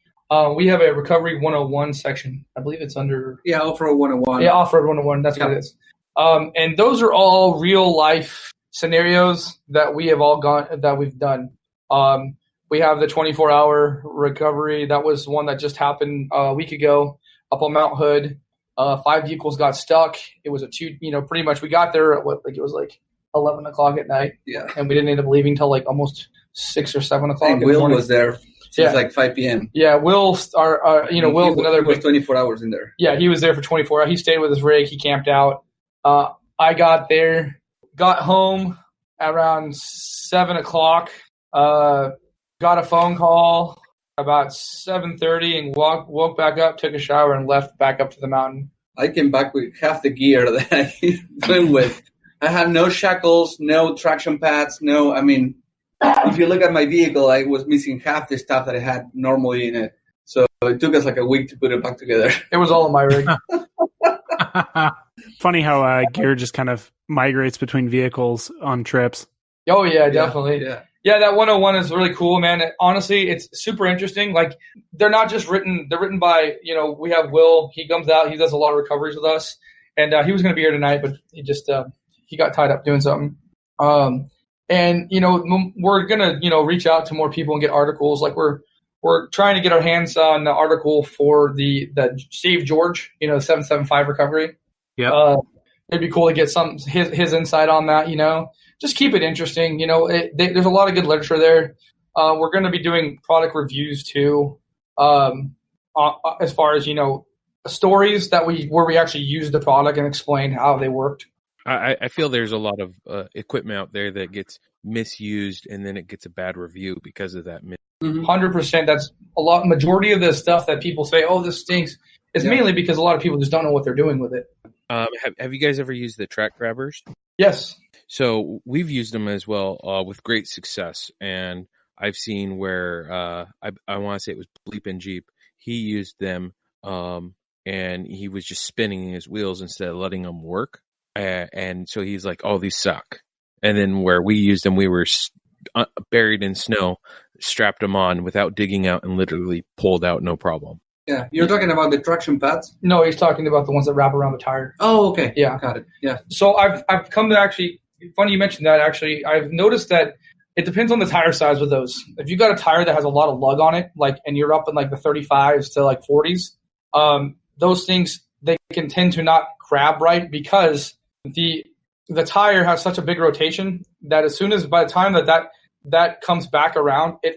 Speaker 6: we have a Recovery 101 section. I believe it's under...
Speaker 7: Yeah, Off-Road 101.
Speaker 6: Yeah, Off-Road 101. That's what it is. And those are all real-life scenarios that we have we've done. We have the 24-hour recovery. That was one that just happened a week ago up on Mount Hood. 5 vehicles got stuck. It was pretty much we got there at it was like 11 o'clock at night.
Speaker 7: Yeah.
Speaker 6: And we didn't end up leaving till like almost 6 or 7 o'clock.
Speaker 7: And Will was there since like 5 p.m.
Speaker 6: Yeah, Will's another.
Speaker 7: He was 24 hours in there.
Speaker 6: Yeah, he was there for 24 hours. He stayed with his rig. He camped out. I got there, got home around 7 o'clock. Got a phone call about 7:30 and woke back up, took a shower, and left back up to the mountain.
Speaker 7: I came back with half the gear that I went with. I had no shackles, no traction pads, if you look at my vehicle, I was missing half the stuff that I had normally in it. So it took us like a week to put it back together.
Speaker 6: It was all in my rig.
Speaker 3: Funny how gear just kind of migrates between vehicles on trips.
Speaker 6: Oh, yeah, definitely.
Speaker 7: Yeah,
Speaker 6: that 101 is really cool, man. Honestly, it's super interesting. Like, they're not just written, they're written by, we have Will. He comes out, he does a lot of recoveries with us. And he was going to be here tonight, but he just, he got tied up doing something. And, we're going to, reach out to more people and get articles. Like, we're trying to get our hands on the article for the Save George, the 775 recovery.
Speaker 5: Yeah.
Speaker 6: It'd be cool to get his insight on that, Just keep it interesting. There's a lot of good literature there. We're going to be doing product reviews too, as far as stories where we actually use the product and explain how they worked.
Speaker 2: I feel there's a lot of equipment out there that gets misused and then it gets a bad review because of that.
Speaker 6: 100%. That's a lot. Majority of the stuff that people say, "Oh, this stinks," is mainly because a lot of people just don't know what they're doing with it.
Speaker 2: Have you guys ever used the track grabbers?
Speaker 6: Yes.
Speaker 2: So we've used them as well with great success. And I've seen where I want to say it was Bleep and Jeep. He used them and he was just spinning his wheels instead of letting them work. And so he's like, "Oh, these suck." And then where we used them, we were buried in snow, strapped them on without digging out and literally pulled out no problem.
Speaker 7: Yeah, you're talking about the traction pads?
Speaker 6: No, he's talking about the ones that wrap around the tire.
Speaker 7: Oh, okay.
Speaker 6: Yeah.
Speaker 7: Got it. Yeah.
Speaker 6: So I've come to actually, funny you mentioned that actually, I've noticed that it depends on the tire size with those. If you got a tire that has a lot of lug on it, and you're up in the 35s to 40s, those things, they can tend to not grab right because the tire has such a big rotation that as soon as by the time that comes back around, it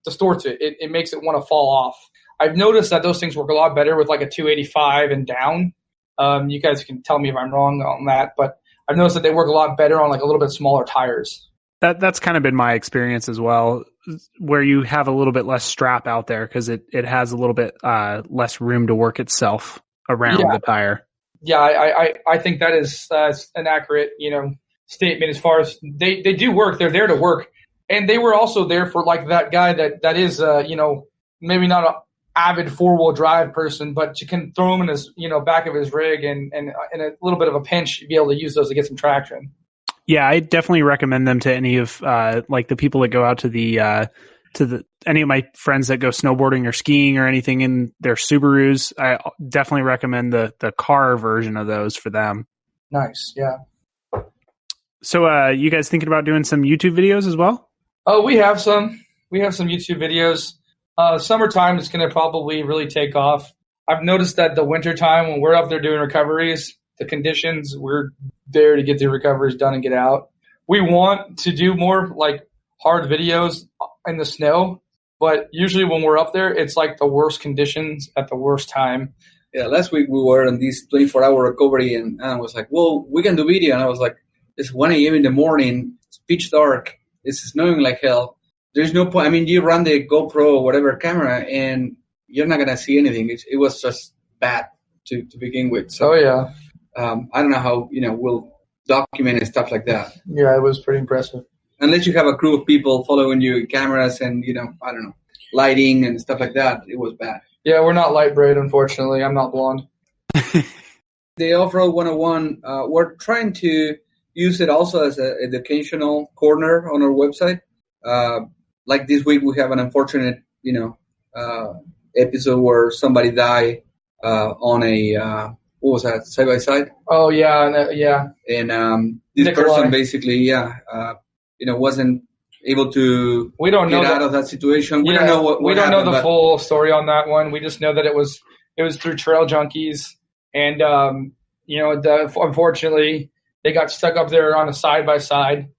Speaker 6: distorts it. It makes it want to fall off. I've noticed that those things work a lot better with a 285 and down. You guys can tell me if I'm wrong on that, but I've noticed that they work a lot better on a little bit smaller tires.
Speaker 3: That's kind of been my experience as well, where you have a little bit less strap out there because it has a little bit less room to work itself around the tire. Yeah,
Speaker 6: I think that is an accurate statement as far as they do work. They're there to work, and they were also there for that guy that is maybe not a avid 4-wheel drive person, but you can throw him in his back of his rig and in a little bit of a pinch, you'd be able to use those to get some traction.
Speaker 3: Yeah, I definitely recommend them to any of the people that go out to any of my friends that go snowboarding or skiing or anything in their Subarus. I definitely recommend the car version of those for them.
Speaker 6: Nice, yeah.
Speaker 3: So you guys thinking about doing some YouTube videos as well?
Speaker 6: Oh, we have some YouTube videos. Summertime is going to probably really take off. I've noticed that the wintertime when we're up there doing recoveries, the conditions, we're there to get the recoveries done and get out. We want to do more hard videos in the snow, but usually when we're up there, it's the worst conditions at the worst time.
Speaker 7: Yeah, last week we were on this 24-hour recovery, and I was like, well, we can do video. And I was like, it's 1 a.m. in the morning. It's pitch dark. It's snowing like hell. There's no point. I mean, you run the GoPro or whatever camera, and you're not going to see anything. It was just bad to begin with. So,
Speaker 6: yeah.
Speaker 7: I don't know how, we'll document and stuff like that.
Speaker 6: Yeah, it was pretty impressive.
Speaker 7: Unless you have a crew of people following you, cameras and, I don't know, lighting and stuff like that, it was bad.
Speaker 6: Yeah, we're not light braid, unfortunately. I'm not blonde.
Speaker 7: The Off-Road 101, we're trying to use it also as an educational corner on our website. Like this week, we have an unfortunate, episode where somebody died on a, what was that, side-by-side?
Speaker 6: Oh, yeah, yeah.
Speaker 7: And this
Speaker 6: Nikolai.
Speaker 7: person basically, wasn't able to get out of that situation. We don't know what
Speaker 6: we don't
Speaker 7: happened,
Speaker 6: know the full story on that one. We just know that it was through trail junkies, and unfortunately they got stuck up there on a side by side.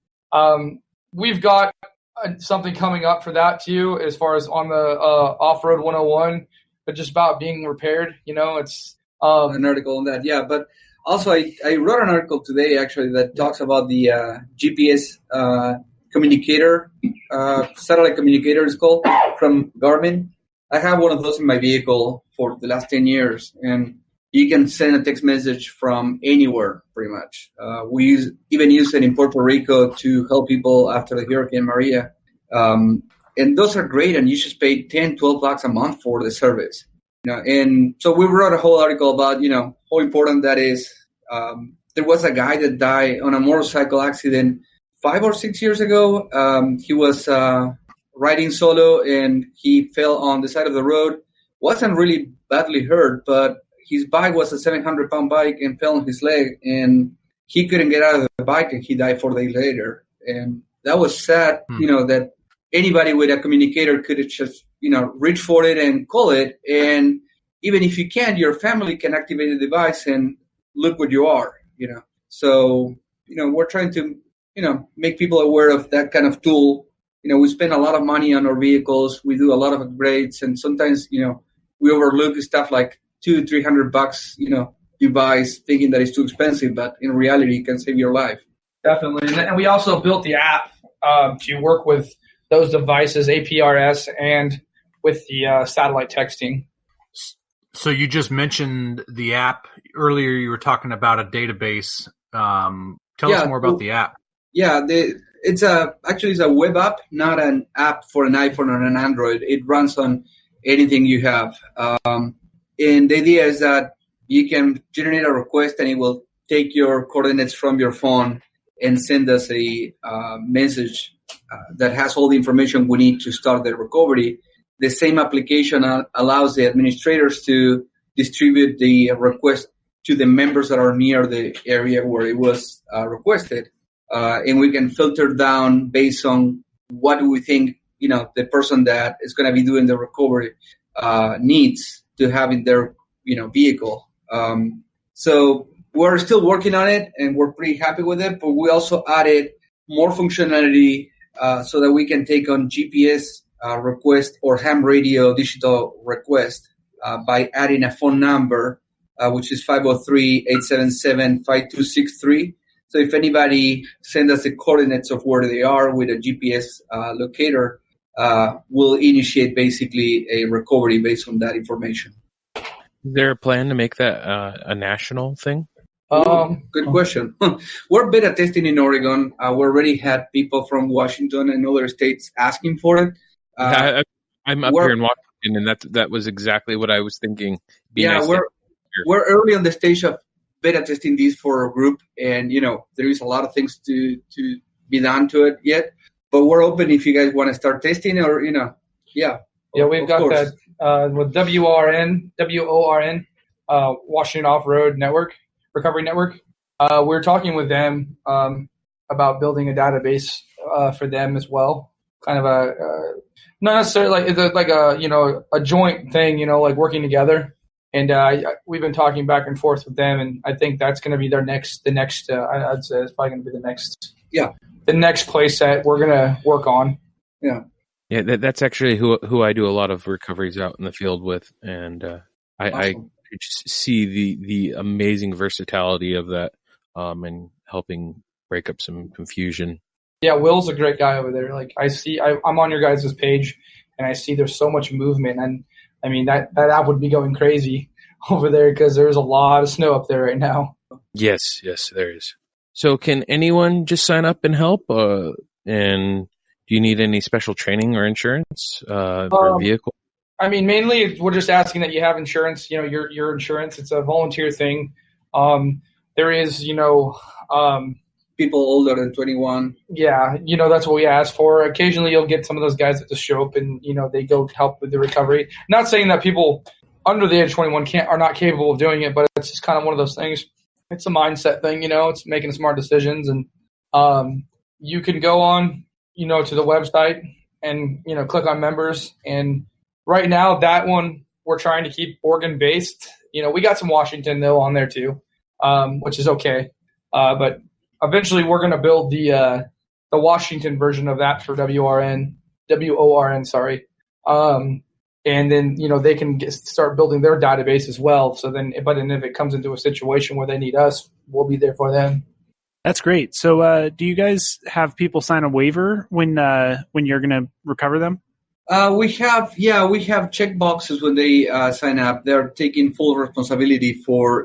Speaker 6: We've got something coming up for that too, as far as on the Off-Road 101, but just about being repaired. It's
Speaker 7: an article on that, yeah. But also, I wrote an article today actually that talks about the GPS communicator, satellite communicator is called, from Garmin. I have one of those in my vehicle for the last 10 years, and you can send a text message from anywhere, pretty much. We even use it in Puerto Rico to help people after the Hurricane Maria. And those are great, and you should pay $10, $12 a month for the service. And so we wrote a whole article about, how important that is. There was a guy that died on a motorcycle accident 5 or 6 years ago. He was riding solo, and he fell on the side of the road. Wasn't really badly hurt, but his bike was a 700-pound bike and fell on his leg, and he couldn't get out of the bike, and he died 4 days later. And that was sad, that anybody with a communicator could just, reach for it and call it. And even if you can't, your family can activate the device and look where you are, So, we're trying to, make people aware of that kind of tool. We spend a lot of money on our vehicles. We do a lot of upgrades, and sometimes, we overlook stuff like $200-$300, device, thinking that it's too expensive, but in reality, it can save your life.
Speaker 6: Definitely. And we also built the app to work with those devices, APRS, and with the satellite texting.
Speaker 5: So you just mentioned the app earlier. You were talking about a database. Tell us more about the app.
Speaker 7: Yeah, it's a web app, not an app for an iPhone or an Android. It runs on anything you have. And the idea is that you can generate a request, and it will take your coordinates from your phone and send us a message that has all the information we need to start the recovery. The same application allows the administrators to distribute the request to the members that are near the area where it was requested. And we can filter down based on what we think, the person that is going to be doing the recovery needs to have in their, vehicle. So we're still working on it, and we're pretty happy with it, but we also added more functionality so that we can take on GPS request or ham radio digital request by adding a phone number, which is 503-877-5263. So if anybody sends us the coordinates of where they are with a GPS locator, we'll initiate basically a recovery based on that information.
Speaker 2: Is there a plan to make that a national thing?
Speaker 7: Good question. We're beta testing in Oregon. We already had people from Washington and other states asking for it.
Speaker 2: I'm up here in Washington, and that was exactly what I was thinking.
Speaker 7: We're early on the stage of beta testing these for a group, and there is a lot of things to be done to it yet. But we're open if you guys want to start testing, or we've got
Speaker 6: that with WORN, Washington Off-Road Network, Recovery Network. We're talking with them about building a database for them as well. Kind of a not necessarily like a joint thing, like working together. And we've been talking back and forth with them, and I think that's going to be the next. I'd say it's probably going to be the next.
Speaker 7: Yeah.
Speaker 6: The next place that we're going to work on.
Speaker 7: Yeah.
Speaker 2: Yeah, that's actually who I do a lot of recoveries out in the field with, and
Speaker 7: awesome.
Speaker 2: to just see the amazing versatility of that, and helping break up some confusion.
Speaker 6: Yeah, Will's a great guy over there. Like I'm on your guys' page, and I see there's so much movement, and I mean that app would be going crazy over there because there's a lot of snow up there right now.
Speaker 2: Yes, there is. So can anyone just sign up and help? And do you need any special training or insurance for a vehicle?
Speaker 6: I mean, mainly we're just asking that you have insurance. You know, your insurance. It's a volunteer thing. There is,
Speaker 7: people older than 21.
Speaker 6: Yeah, that's what we ask for. Occasionally you'll get some of those guys that just show up and, they go help with the recovery. Not saying that people under the age of 21 are not capable of doing it, but it's just kind of one of those things. It's a mindset thing, it's making smart decisions. And you can go on, to the website and, click on members. And right now that one we're trying to keep Oregon-based. We got some Washington, though, on there too, which is okay. But eventually, we're going to build the Washington version of that for WORN, sorry. And then, they can start building their database as well. So then, but then if it comes into a situation where they need us, we'll be there for them.
Speaker 3: That's great. So do you guys have people sign a waiver when you're going to recover them?
Speaker 7: We have check boxes when they sign up. They're taking full responsibility for,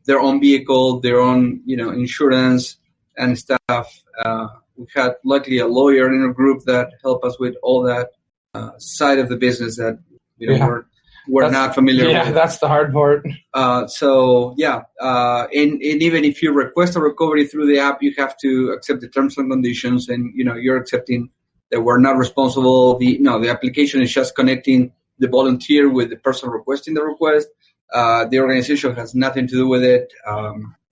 Speaker 7: their own vehicle, their own, insurance and stuff. We had luckily a lawyer in our group that helped us with all that side of the business that we're not familiar with.
Speaker 6: Yeah, that's the hard part.
Speaker 7: And even if you request a recovery through the app, you have to accept the terms and conditions, and you're accepting that we're not responsible. The application is just connecting the volunteer with the person requesting the request. The organization has nothing to do with it.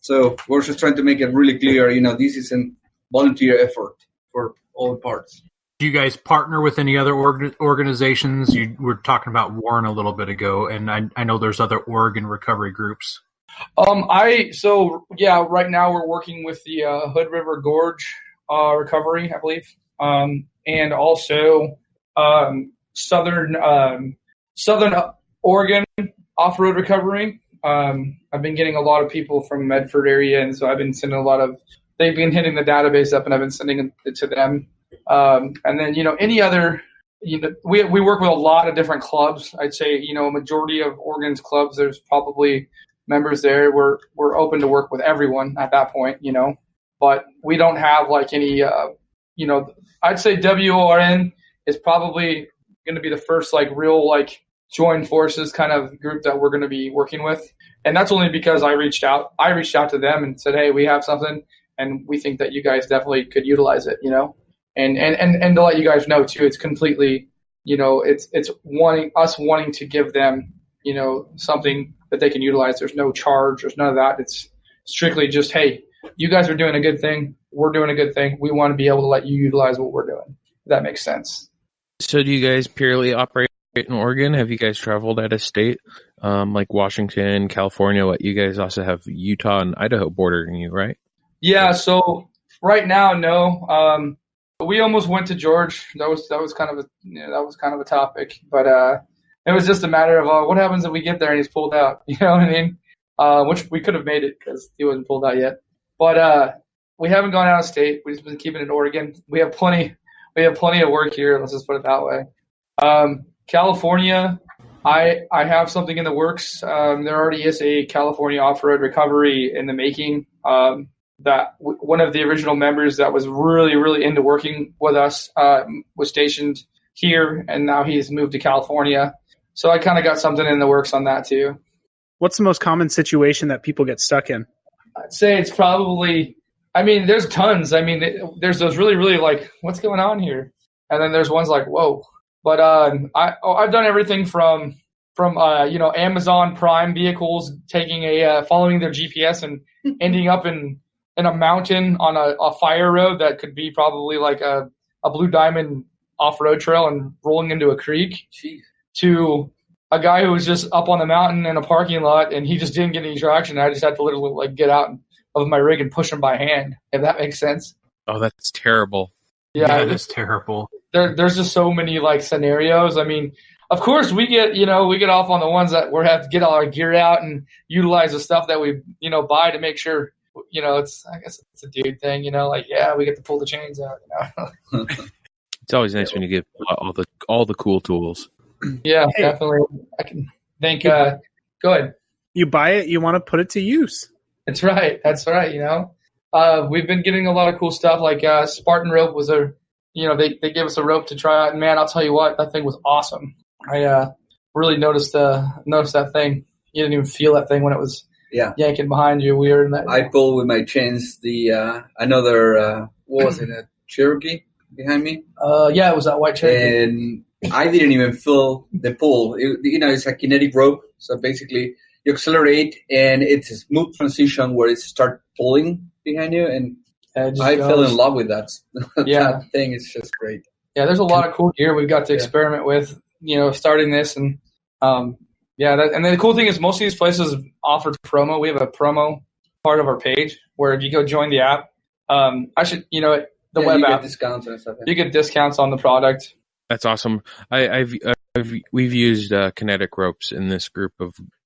Speaker 7: So we're just trying to make it really clear, this is a volunteer effort for all parts.
Speaker 5: Do you guys partner with any other organizations? You were talking about WARN a little bit ago, and I know there's other Oregon recovery groups.
Speaker 6: Right now we're working with the Hood River Gorge recovery, I believe, and also Southern Oregon off-road recovery. I've been getting a lot of people from Medford area, and so I've been sending they've been hitting the database up, and I've been sending it to them. And then, any other, we work with a lot of different clubs. I'd say, a majority of Oregon's clubs, there's probably members there. We're open to work with everyone at that point, but we don't have like any, I'd say WORN is probably going to be the first like real like join forces kind of group that we're going to be working with. And that's only because I reached out to them and said, hey, we have something and we think that you guys definitely could utilize it, and to let you guys know too, it's completely, it's wanting to give them, something that they can utilize. There's no charge. There's none of that. It's strictly just, hey, you guys are doing a good thing. We're doing a good thing. We want to be able to let you utilize what we're doing. If that makes sense.
Speaker 2: So do you guys purely operate in Oregon? Have you guys traveled out of state, like Washington, California? You guys also have Utah and Idaho bordering you, right?
Speaker 6: Yeah. So right now, no. We almost went to George. That was kind of a topic, but it was just a matter of what happens if we get there and he's pulled out. You know what I mean? Which we could have made it because he wasn't pulled out yet. But we haven't gone out of state. We've just been keeping it in Oregon. We have plenty of work here. Let's just put it that way. California, I have something in the works. There already is a California off-road recovery in the making. That one of the original members that was really, really into working with us was stationed here, and now he's moved to California. So I kind of got something in the works on that too.
Speaker 3: What's the most common situation that people get stuck in?
Speaker 6: I'd say it's probably, there's tons. There's those really, really like, what's going on here? And then there's ones like, whoa. But I've done everything from Amazon Prime vehicles following their GPS and ending up in a mountain on a fire road that could be probably like a Blue Diamond off-road trail and rolling into a creek.
Speaker 7: Jeez.
Speaker 6: To a guy who was just up on the mountain in a parking lot and he just didn't get any traction. I just had to literally like get out of my rig and push him by hand, if that makes sense.
Speaker 2: Oh, that's terrible.
Speaker 6: Yeah,
Speaker 5: that is terrible.
Speaker 6: There's just so many like scenarios. of course, we get off on the ones that we have to get all our gear out and utilize the stuff that we buy to make sure I guess it's a dude thing, like we get to pull the chains out.
Speaker 2: It's always nice when you get all the cool tools.
Speaker 6: Yeah, definitely. I can think. Go ahead.
Speaker 3: You buy it, you want to put it to use.
Speaker 6: That's right. We've been getting a lot of cool stuff. Like Spartan rope was they gave us a rope to try out, and man, I'll tell you what, that thing was awesome. I really noticed that thing. You didn't even feel that thing when it was yanking behind you. Weird.
Speaker 7: I pull with my chains another what was it? A Cherokee behind me.
Speaker 6: It was that white Cherokee.
Speaker 7: And I didn't even feel the pull. It's a kinetic rope, so basically you accelerate, and it's a smooth transition where it starts pulling behind you, and I fell in love with that. That thing is just great.
Speaker 6: Yeah, there's a lot of cool gear we've got to experiment with, starting this. And and then the cool thing is most of these places offer promo. We have a promo part of our page where if you go join the app, web app,
Speaker 7: discounts and stuff.
Speaker 6: You get discounts on the product.
Speaker 2: That's awesome. We've used kinetic ropes in this group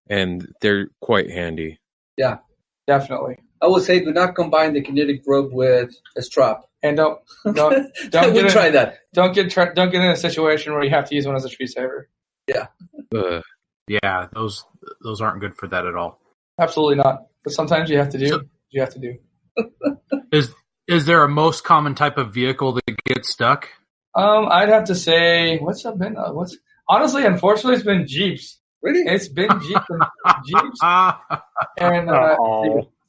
Speaker 2: and they're quite handy.
Speaker 7: Yeah,
Speaker 6: definitely.
Speaker 7: I would say do not combine the kinetic rope with a strap.
Speaker 6: And don't
Speaker 7: try that.
Speaker 6: Don't get in a situation where you have to use one as a tree saver.
Speaker 7: Yeah.
Speaker 5: Yeah, those aren't good for that at all.
Speaker 6: Absolutely not. But sometimes you have to do. You have to do.
Speaker 5: Is there a most common type of vehicle that gets stuck?
Speaker 6: I'd have to say, honestly, unfortunately, it's been Jeeps.
Speaker 7: Really?
Speaker 6: It's been Jeeps and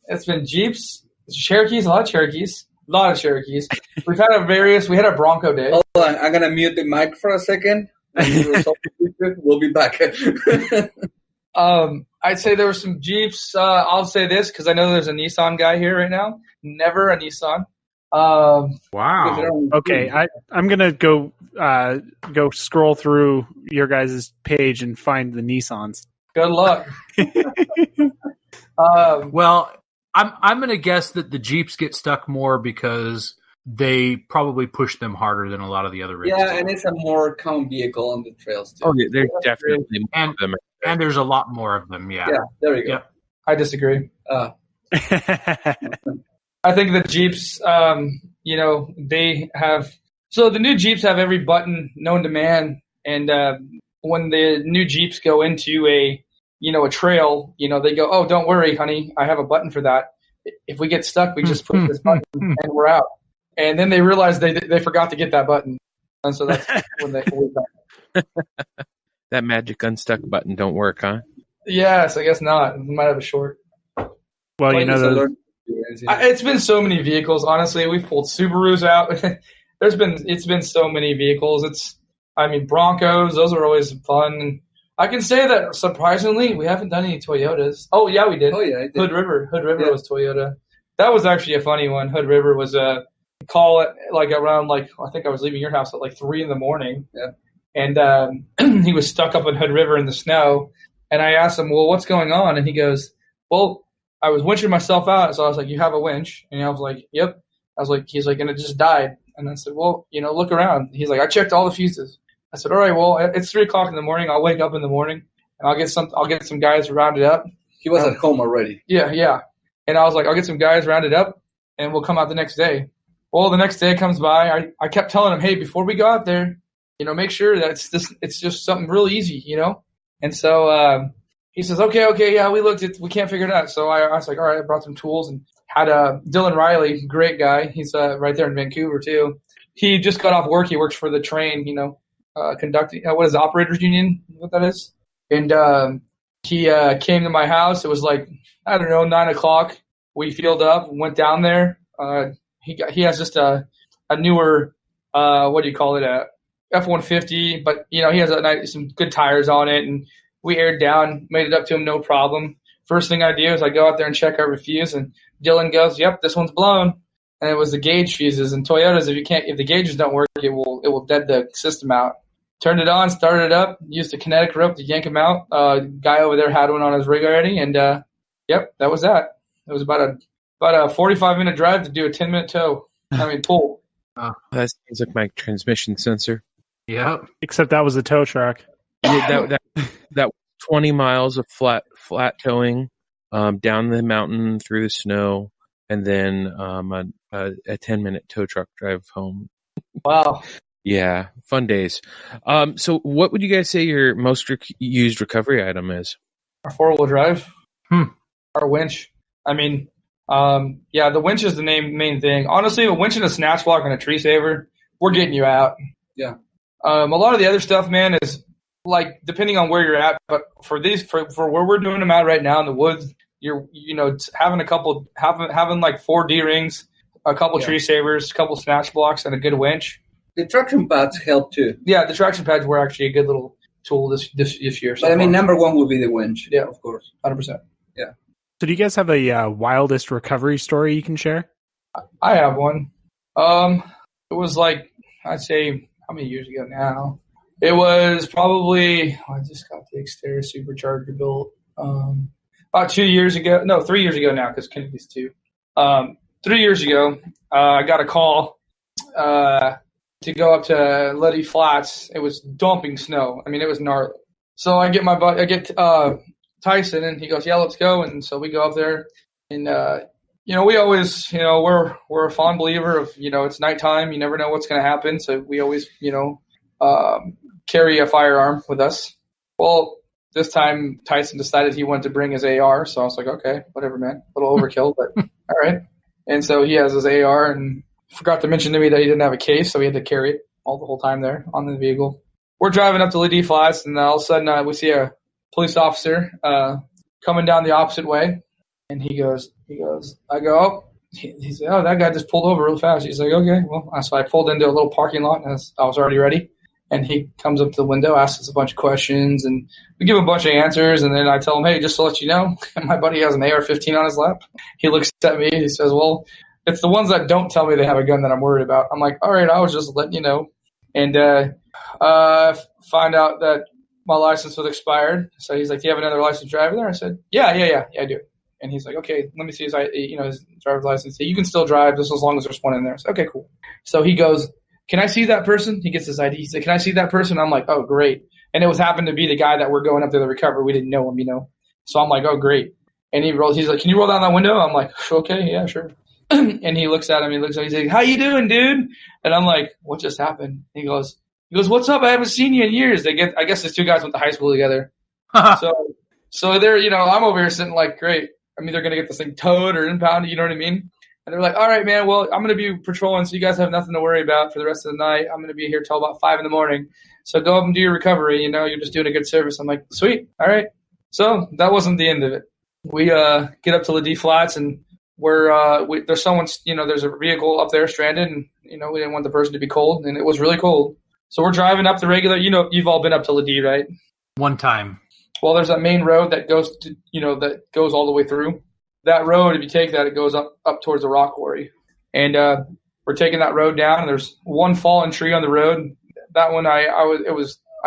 Speaker 6: it's been Jeeps, Cherokees, a lot of Cherokees. We had a Bronco day.
Speaker 7: Hold on, I'm gonna mute the mic for a second. We'll be back.
Speaker 6: I'd say there were some Jeeps. I'll say this because I know there's a Nissan guy here right now. Never a Nissan.
Speaker 5: Wow.
Speaker 3: Okay, I'm gonna go scroll through your guys' page and find the Nissans.
Speaker 6: Good luck.
Speaker 5: Well, I'm gonna guess that the Jeeps get stuck more because they probably push them harder than a lot of the other rigs.
Speaker 7: Yeah, and it's a more common vehicle on the trails too.
Speaker 2: Oh, yeah, there's definitely more of them.
Speaker 5: And there's a lot more of them. Yeah.
Speaker 7: Yeah, there you go.
Speaker 5: Yep.
Speaker 6: I disagree. I think the Jeeps, they have. So the new Jeeps have every button known to man, and when the new Jeeps go into a trail, they go, "Oh, don't worry, honey, I have a button for that. If we get stuck, we just push this button and we're out." And then they realize they forgot to get that button, and so that's when they hold back.
Speaker 2: That magic unstuck button don't work, huh?
Speaker 6: Yes, I guess not. We might have a short.
Speaker 3: Well,
Speaker 6: it's been so many vehicles. Honestly, we've pulled Subarus out. It's been so many vehicles. Broncos. Those are always fun. I can say that surprisingly, we haven't done any Toyotas. Oh yeah, we did.
Speaker 7: Oh yeah, I did.
Speaker 6: Hood River was Toyota. That was actually a funny one. Hood River was a call at around I think I was leaving your house at 3 a.m.
Speaker 7: Yeah.
Speaker 6: And he was stuck up in Hood River in the snow. And I asked him, "Well, what's going on?" And he goes, "Well, I was winching myself out." So I was like, "You have a winch?" And I was like, "Yep." He's like, "And it just died." And I said, "Well, look around." He's like, "I checked all the fuses." I said, "All right, well, it's 3 o'clock in the morning. I'll wake up in the morning and I'll get some guys rounded up."
Speaker 7: He was at home already.
Speaker 6: Yeah. And I was like, "I'll get some guys rounded up and we'll come out the next day." Well, the next day comes by. I kept telling him, "Hey, before we go out there, make sure that it's just something really easy, And so he says, okay, yeah, we can't figure it out. So I was like, all right, I brought some tools and had Dylan Riley, great guy. He's right there in Vancouver too. He just got off work. He works for the train, conducting. What is the operators union? What that is? And he came to my house. It was 9 o'clock. We filled up, went down there. He has just a newer what do you call it, a F-150, but he has some good tires on it, and we aired down, made it up to him, no problem. First thing I do is I go out there and check our refuse, and Dylan goes, "Yep, this one's blown." And it was the gauge fuses. And Toyotas, if the gauges don't work, it will dead the system out. Turned it on, started it up, used a kinetic rope to yank him out. Guy over there had one on his rig already, and yep, that was that. It was about a 45-minute drive to do a 10-minute pull.
Speaker 2: That sounds like my transmission sensor.
Speaker 5: Yeah.
Speaker 3: Except that was a tow truck.
Speaker 2: that 20 miles of flat towing down the mountain through the snow, and then a 10-minute tow truck drive home.
Speaker 6: Wow.
Speaker 2: Yeah, fun days. So what would you guys say your most used recovery item is?
Speaker 6: Our 4-wheel drive. Our winch. I mean, the winch is the main thing. Honestly, a winch and a snatch block and a tree saver, we're getting you out.
Speaker 7: Yeah.
Speaker 6: A lot of the other stuff, man, is like depending on where you're at. But for where we're doing them at right now in the woods, having like 4 D-rings, a couple tree savers, a couple snatch blocks, and a good winch.
Speaker 7: The traction pads help too.
Speaker 6: Yeah, the traction pads were actually a good little tool this year.
Speaker 7: But I mean, number one would be the winch.
Speaker 6: Yeah,
Speaker 7: of course,
Speaker 6: 100%.
Speaker 7: Yeah.
Speaker 3: So, do you guys have a wildest recovery story you can share?
Speaker 6: I have one. It was like, I'd say, how many years ago now? It was probably, I just got the exterior supercharger built about 2 years ago. No, 3 years ago now, because Kennedy's 2. 3 years ago, I got a call to go up to Letty Flats. It was dumping snow. I mean, it was gnarly. So I get Tyson, and he goes, yeah, let's go. And so we go up there, and we always, we're a fond believer of, it's nighttime. You never know what's going to happen. So we always, carry a firearm with us. Well, this time Tyson decided he wanted to bring his AR. So I was like, okay, whatever, man. A little overkill, but all right. And so he has his AR, and forgot to mention to me that he didn't have a case. So he had to carry it the whole time there on the vehicle. We're driving up to Lee Flats, and all of a sudden we see a police officer coming down the opposite way. And he goes, I go, oh, he said, oh, that guy just pulled over real fast. He's like, okay, well, so I pulled into a little parking lot, and I was already ready. And he comes up to the window, asks us a bunch of questions, and we give a bunch of answers. And then I tell him, hey, just to let you know, my buddy has an AR-15 on his lap. He looks at me, and he says, well, it's the ones that don't tell me they have a gun that I'm worried about. I'm like, all right, I was just letting you know. And find out that my license was expired. So he's like, do you have another licensed driver there? I said, yeah, I do. And he's like, okay, let me see his driver's license. You can still drive just as long as there's one in there. So, okay, cool. So he goes, can I see that person? He gets his ID. He said, can I see that person? I'm like, oh, great. And it was happened to be the guy that we're going up there to recover. We didn't know him, So I'm like, oh, great. And he's like, can you roll down that window? I'm like, okay, yeah, sure. And he looks at him. He's like, how you doing, dude? And I'm like, what just happened? He goes, what's up? I haven't seen you in years. I guess these 2 guys went to high school together. So they're, I'm over here sitting like, great. I'm either going to get this thing towed or impounded, you know what I mean? And they're like, all right, man, well, I'm going to be patrolling, so you guys have nothing to worry about for the rest of the night. I'm going to be here till about 5 a.m. So go up and do your recovery. You're just doing a good service. I'm like, sweet. All right. So that wasn't the end of it. We get up to the D Flats, and there's someone, there's a vehicle up there stranded, and, we didn't want the person to be cold, and it was really cold. So we're driving up the regular, you've all been up to Ladee, right?
Speaker 5: One time.
Speaker 6: Well, there's that main road that goes to, that goes all the way through. That road, if you take that, it goes up towards the rock quarry. And we're taking that road down, and there's one fallen tree on the road. That one I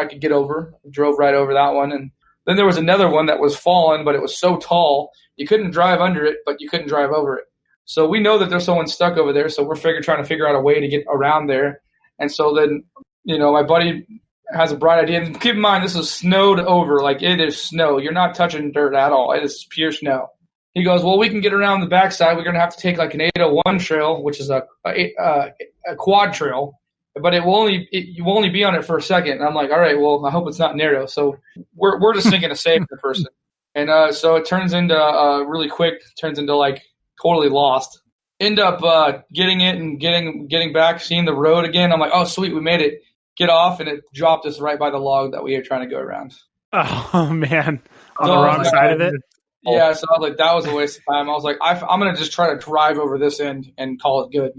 Speaker 6: could get over. Drove right over that one. And then there was another one that was fallen, but it was so tall you couldn't drive under it, but you couldn't drive over it. So we know that there's someone stuck over there, so we're trying to figure out a way to get around there. And so then, my buddy has a bright idea. And keep in mind, this is snowed over. Like, it is snow. You're not touching dirt at all. It is pure snow. He goes, well, we can get around the backside. We're going to have to take like an 801 trail, which is a quad trail, but you will only be on it for a second. And I'm like, all right, well, I hope it's not narrow. So we're just thinking to save the person. And so it turns into really quick, turns into like totally lost. End up getting it and getting back, seeing the road again. I'm like, oh, sweet, we made it. Get off, and it dropped us right by the log that we were trying to go around.
Speaker 3: Oh, man. On the wrong side of it?
Speaker 6: Yeah, so I was like, that was a waste of time. I was like, I'm going to just try to drive over this end and call it good,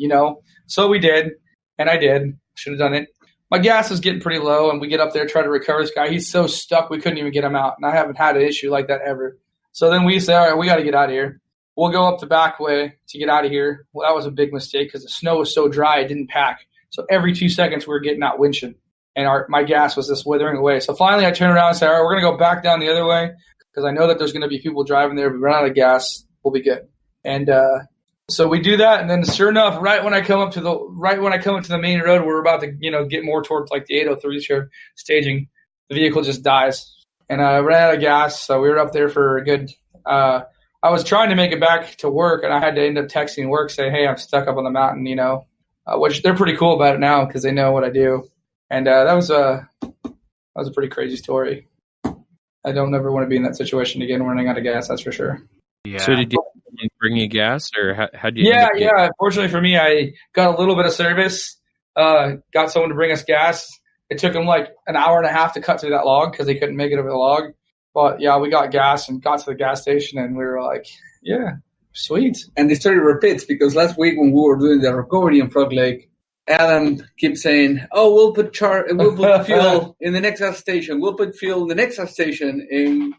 Speaker 6: So we did, and I did. Should have done it. My gas was getting pretty low, and we get up there, try to recover this guy. He's so stuck we couldn't even get him out, and I haven't had an issue like that ever. So then we say, all right, we got to get out of here. We'll go up the back way to get out of here. Well, that was a big mistake because the snow was so dry it didn't pack. So every 2 seconds we were getting out winching, and my gas was just withering away. So finally I turned around and said, all right, we're going to go back down the other way because I know that there's going to be people driving there. If we run out of gas, we'll be good. And so we do that, and then sure enough, right when I come up to the main road, we're about to get more towards like the 803 staging. the vehicle just dies. And I ran out of gas, so we were up there for a good I was trying to make it back to work, and I had to end up texting work saying, hey, I'm stuck up on the mountain, which they're pretty cool about it now because they know what I do. And that was a pretty crazy story. I don't ever want to be in that situation again running out of gas, that's for sure.
Speaker 2: Yeah. So did you bring you gas, or how did you
Speaker 6: Yeah. Fortunately for me, I got a little bit of service, got someone to bring us gas. It took them like an hour and a half to cut through that log because they couldn't make it over the log. But, yeah, we got gas and got to the gas station, and we were like, yeah, sweet.
Speaker 7: And the story repeats because last week when we were doing the recovery in Frog Lake, Adam keeps saying, oh, we'll put fuel in the next gas station. We'll put fuel in the next gas station. And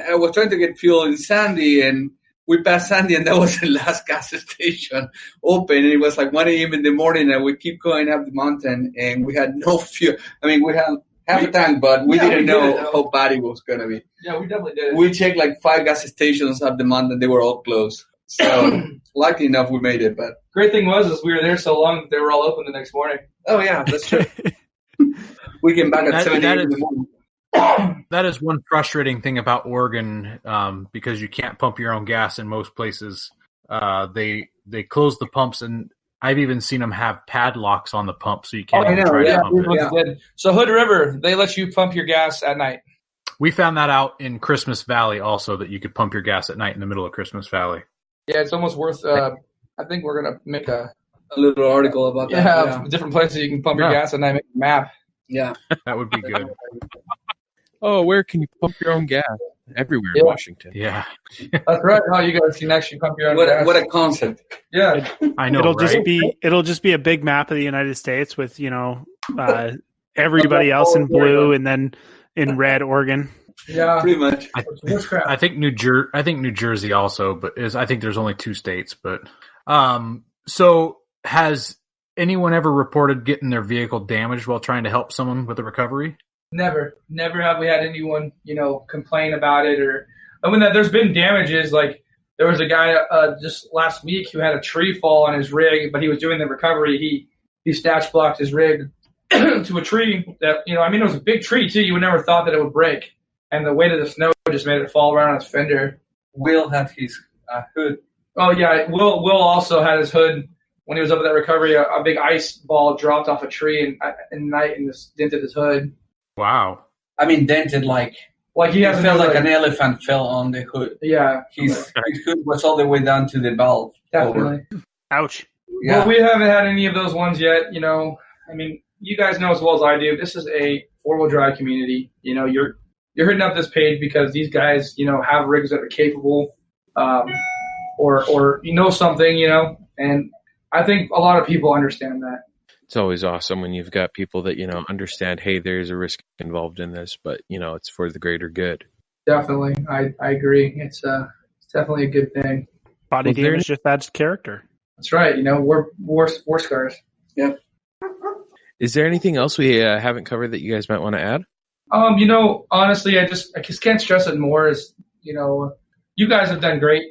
Speaker 7: I was trying to get fuel in Sandy, and we passed Sandy, and that was the last gas station open. And it was like 1 a.m. in the morning, and we keep going up the mountain, and we had no fuel. I mean, we had half a tank, but we didn't know how bad it was going to be.
Speaker 6: Yeah, we definitely did.
Speaker 7: We checked like 5 gas stations up the mountain. They were all closed. So lucky enough, we made it. But
Speaker 6: great thing was we were there so long that they were all open the next morning.
Speaker 7: Oh, yeah, that's true. We came back at 7 a.m. in the morning.
Speaker 5: That is one frustrating thing about Oregon, because you can't pump your own gas in most places. They close the pumps, and I've even seen them have padlocks on the pump, so you can't try to pump it.
Speaker 6: Yeah. So Hood River, they let you pump your gas at night.
Speaker 5: We found that out in Christmas Valley also, that you could pump your gas at night in the middle of Christmas Valley.
Speaker 6: Yeah, it's almost worth. I think we're gonna make a
Speaker 7: little article about that.
Speaker 6: Yeah, different places you can pump your gas at night. Make a map.
Speaker 7: Yeah,
Speaker 5: that would be good.
Speaker 2: Oh, where can you pump your own gas? Everywhere in Washington.
Speaker 5: Yeah.
Speaker 6: That's right. Oh, you guys can actually pump your own gas.
Speaker 7: What a concept.
Speaker 6: Yeah.
Speaker 5: I know,
Speaker 3: it'll just be a big map of the United States with, everybody else in blue and then in red Oregon.
Speaker 6: Yeah.
Speaker 7: Pretty much.
Speaker 5: I think New Jersey also, but I think there's only 2 states, but so has anyone ever reported getting their vehicle damaged while trying to help someone with a recovery?
Speaker 6: Never have we had anyone, complain about it there's been damages. Like there was a guy just last week who had a tree fall on his rig, but he was doing the recovery. He snatch blocked his rig to a tree that, it was a big tree too. You would never thought that it would break. And the weight of the snow just made it fall right on his fender.
Speaker 7: Will had his hood.
Speaker 6: Oh yeah. Will also had his hood when he was up at that recovery. A big ice ball dropped off a tree in the night and just dented his hood.
Speaker 5: Wow.
Speaker 7: I mean, dented like
Speaker 6: he has
Speaker 7: felt like an elephant fell on the hood.
Speaker 6: Yeah.
Speaker 7: His hood was all the way down to the valve.
Speaker 6: Definitely.
Speaker 3: Ouch.
Speaker 6: Yeah. Well, we haven't had any of those ones yet. You guys know as well as I do, this is a 4-wheel drive community. You're hitting up this page because these guys, have rigs that are capable, or something, and I think a lot of people understand that.
Speaker 2: It's always awesome when you've got people that, understand, hey, there's a risk involved in this, but, it's for the greater good.
Speaker 6: Definitely. I agree. It's definitely a good thing.
Speaker 3: Body damage just adds character.
Speaker 6: That's right. We're war scars. Yep.
Speaker 2: Is there anything else we haven't covered that you guys might want to add?
Speaker 6: Honestly, I just can't stress it more is, you guys have done great.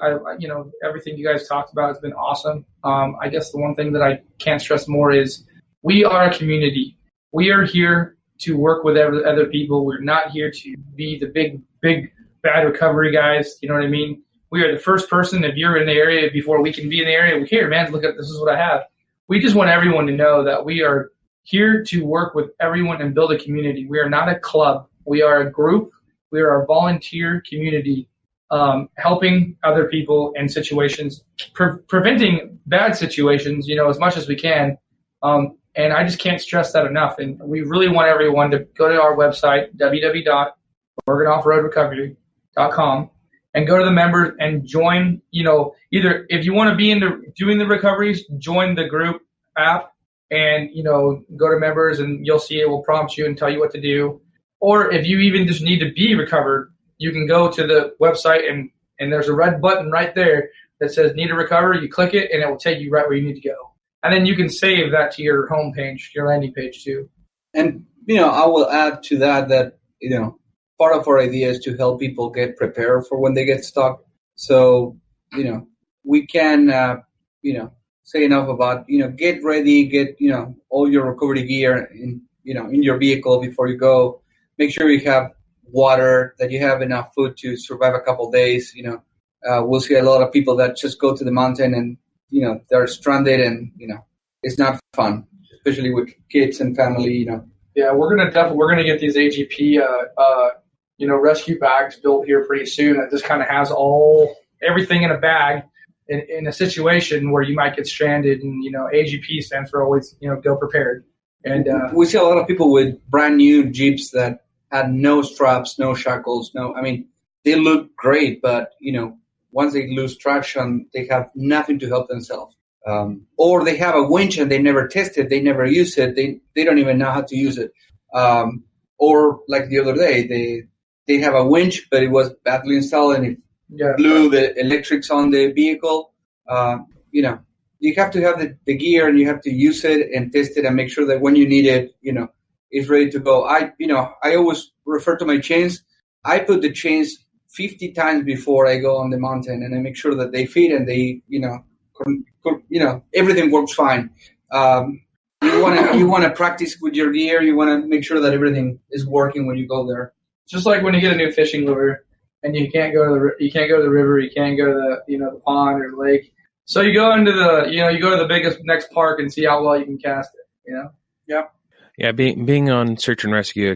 Speaker 6: Everything you guys talked about has been awesome. I guess the one thing that I can't stress more is we are a community. We are here to work with other people. We're not here to be the big, bad recovery guys. You know what I mean? We are the first person. If you're in the area before we can be in the area, we're here, man. Look at this is what I have. We just want everyone to know that we are here to work with everyone and build a community. We are not a club. We are a group. We are a volunteer community, helping other people in situations, preventing bad situations, as much as we can. And I just can't stress that enough. And we really want everyone to go to our website, www.OregonOffRoadRecovery.com, and go to the members and join, either if you want to be into doing the recoveries, join the group app and, go to members and you'll see it will prompt you and tell you what to do. Or if you even just need to be recovered, you can go to the website and there's a red button right there that says need a recovery. You click it and it will take you right where you need to go. And then you can save that to your home page, your landing page too.
Speaker 7: And, I will add to that, part of our idea is to help people get prepared for when they get stuck. So, we can, say enough about, get ready, get, all your recovery gear in your vehicle before you go. make sure you have water, that you have enough food to survive a couple of days. We'll see a lot of people that just go to the mountain and, they're stranded and, it's not fun, especially with kids and family,
Speaker 6: Yeah, we're gonna get these AGP, rescue bags built here pretty soon. That just kind of has everything in a bag in a situation where you might get stranded. And AGP stands for always go prepared. And
Speaker 7: we see a lot of people with brand new Jeeps that had no straps, no shackles, they look great, but once they lose traction, they have nothing to help themselves. Or they have a winch and they never test it, they never use it, they don't even know how to use it. Or like the other day, they have a winch, but it was badly installed and it blew the electrics on the vehicle. You have to have the gear and you have to use it and test it and make sure that when you need it, it's ready to go. I always refer to my chains. I put the chains 50 times before I go on the mountain, and I make sure that they fit and they, everything works fine. You want to practice with your gear. You want to make sure that everything is working when you go there.
Speaker 6: Just like when you get a new fishing lure and you can't go to the river, you can't go to the pond or the lake. So you go into you go to the next park and see how well you can cast it.
Speaker 2: Yeah, being on search and rescue, I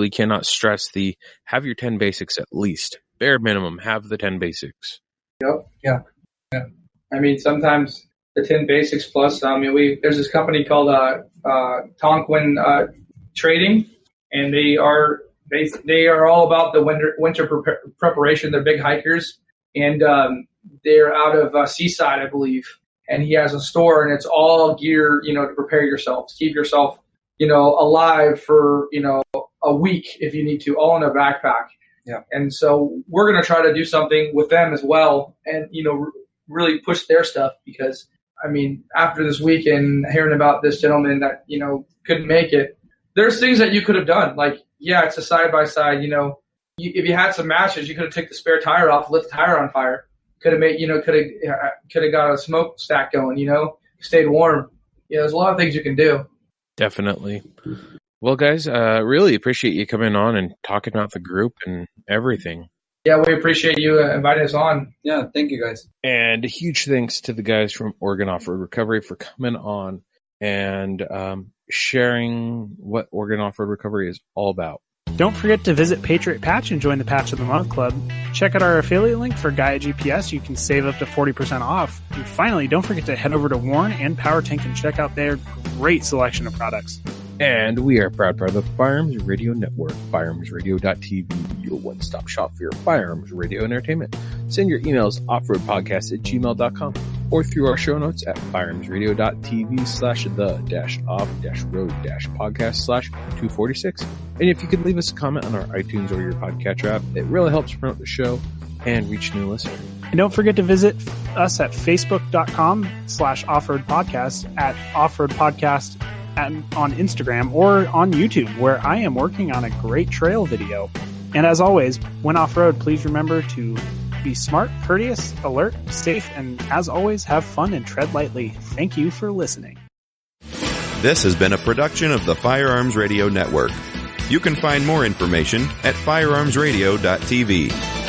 Speaker 2: cannot stress have your 10 basics at least. Bare minimum, have the 10 basics.
Speaker 6: Yep. Yeah. Sometimes the 10 basics plus. There's this company called Tonquin Trading, and they are all about the winter preparation. They're big hikers, and they're out of Seaside, I believe. And he has a store, and it's all gear, to prepare yourself, to keep yourself, alive for, a week if you need to, all in a backpack.
Speaker 7: Yeah.
Speaker 6: And so we're going to try to do something with them as well and, really push their stuff because, after this weekend, hearing about this gentleman that, couldn't make it, there's things that you could have done. Like, yeah, it's a side-by-side, if you had some matches, you could have took the spare tire off, lit the tire on fire. Could have made, could have got a smokestack going, stayed warm. There's a lot of things you can do.
Speaker 2: Definitely. Well, guys, really appreciate you coming on and talking about the group and everything.
Speaker 6: Yeah, we appreciate you inviting us on.
Speaker 7: Yeah, thank you, guys.
Speaker 2: And a huge thanks to the guys from Oregon Off-Road Recovery for coming on and sharing what Oregon Off-Road Recovery is all about.
Speaker 3: Don't forget to visit Patriot Patch and join the Patch of the Month Club. Check out our affiliate link for Gaia GPS. You can save up to 40% off. And finally, don't forget to head over to Warren and Power Tank and check out their great selection of products.
Speaker 2: And we are proud part of the Firearms Radio Network, firearmsradio.tv, your one-stop shop for your firearms radio entertainment. Send your emails offroadpodcast@gmail.com or through our show notes at firearmsradio.tv/the-off-road-podcast/246. And if you could leave us a comment on our iTunes or your podcatcher app, it really helps promote the show and reach new listeners.
Speaker 3: And don't forget to visit us at facebook.com/offroadpodcast, at offroadpodcast on Instagram, or on YouTube, where I am working on a great trail video. And as always, when off-road, please remember to be smart, courteous, alert, safe, and as always, have fun and tread lightly. Thank you for listening.
Speaker 1: This has been a production of the Firearms Radio Network. You can find more information at firearmsradio.tv.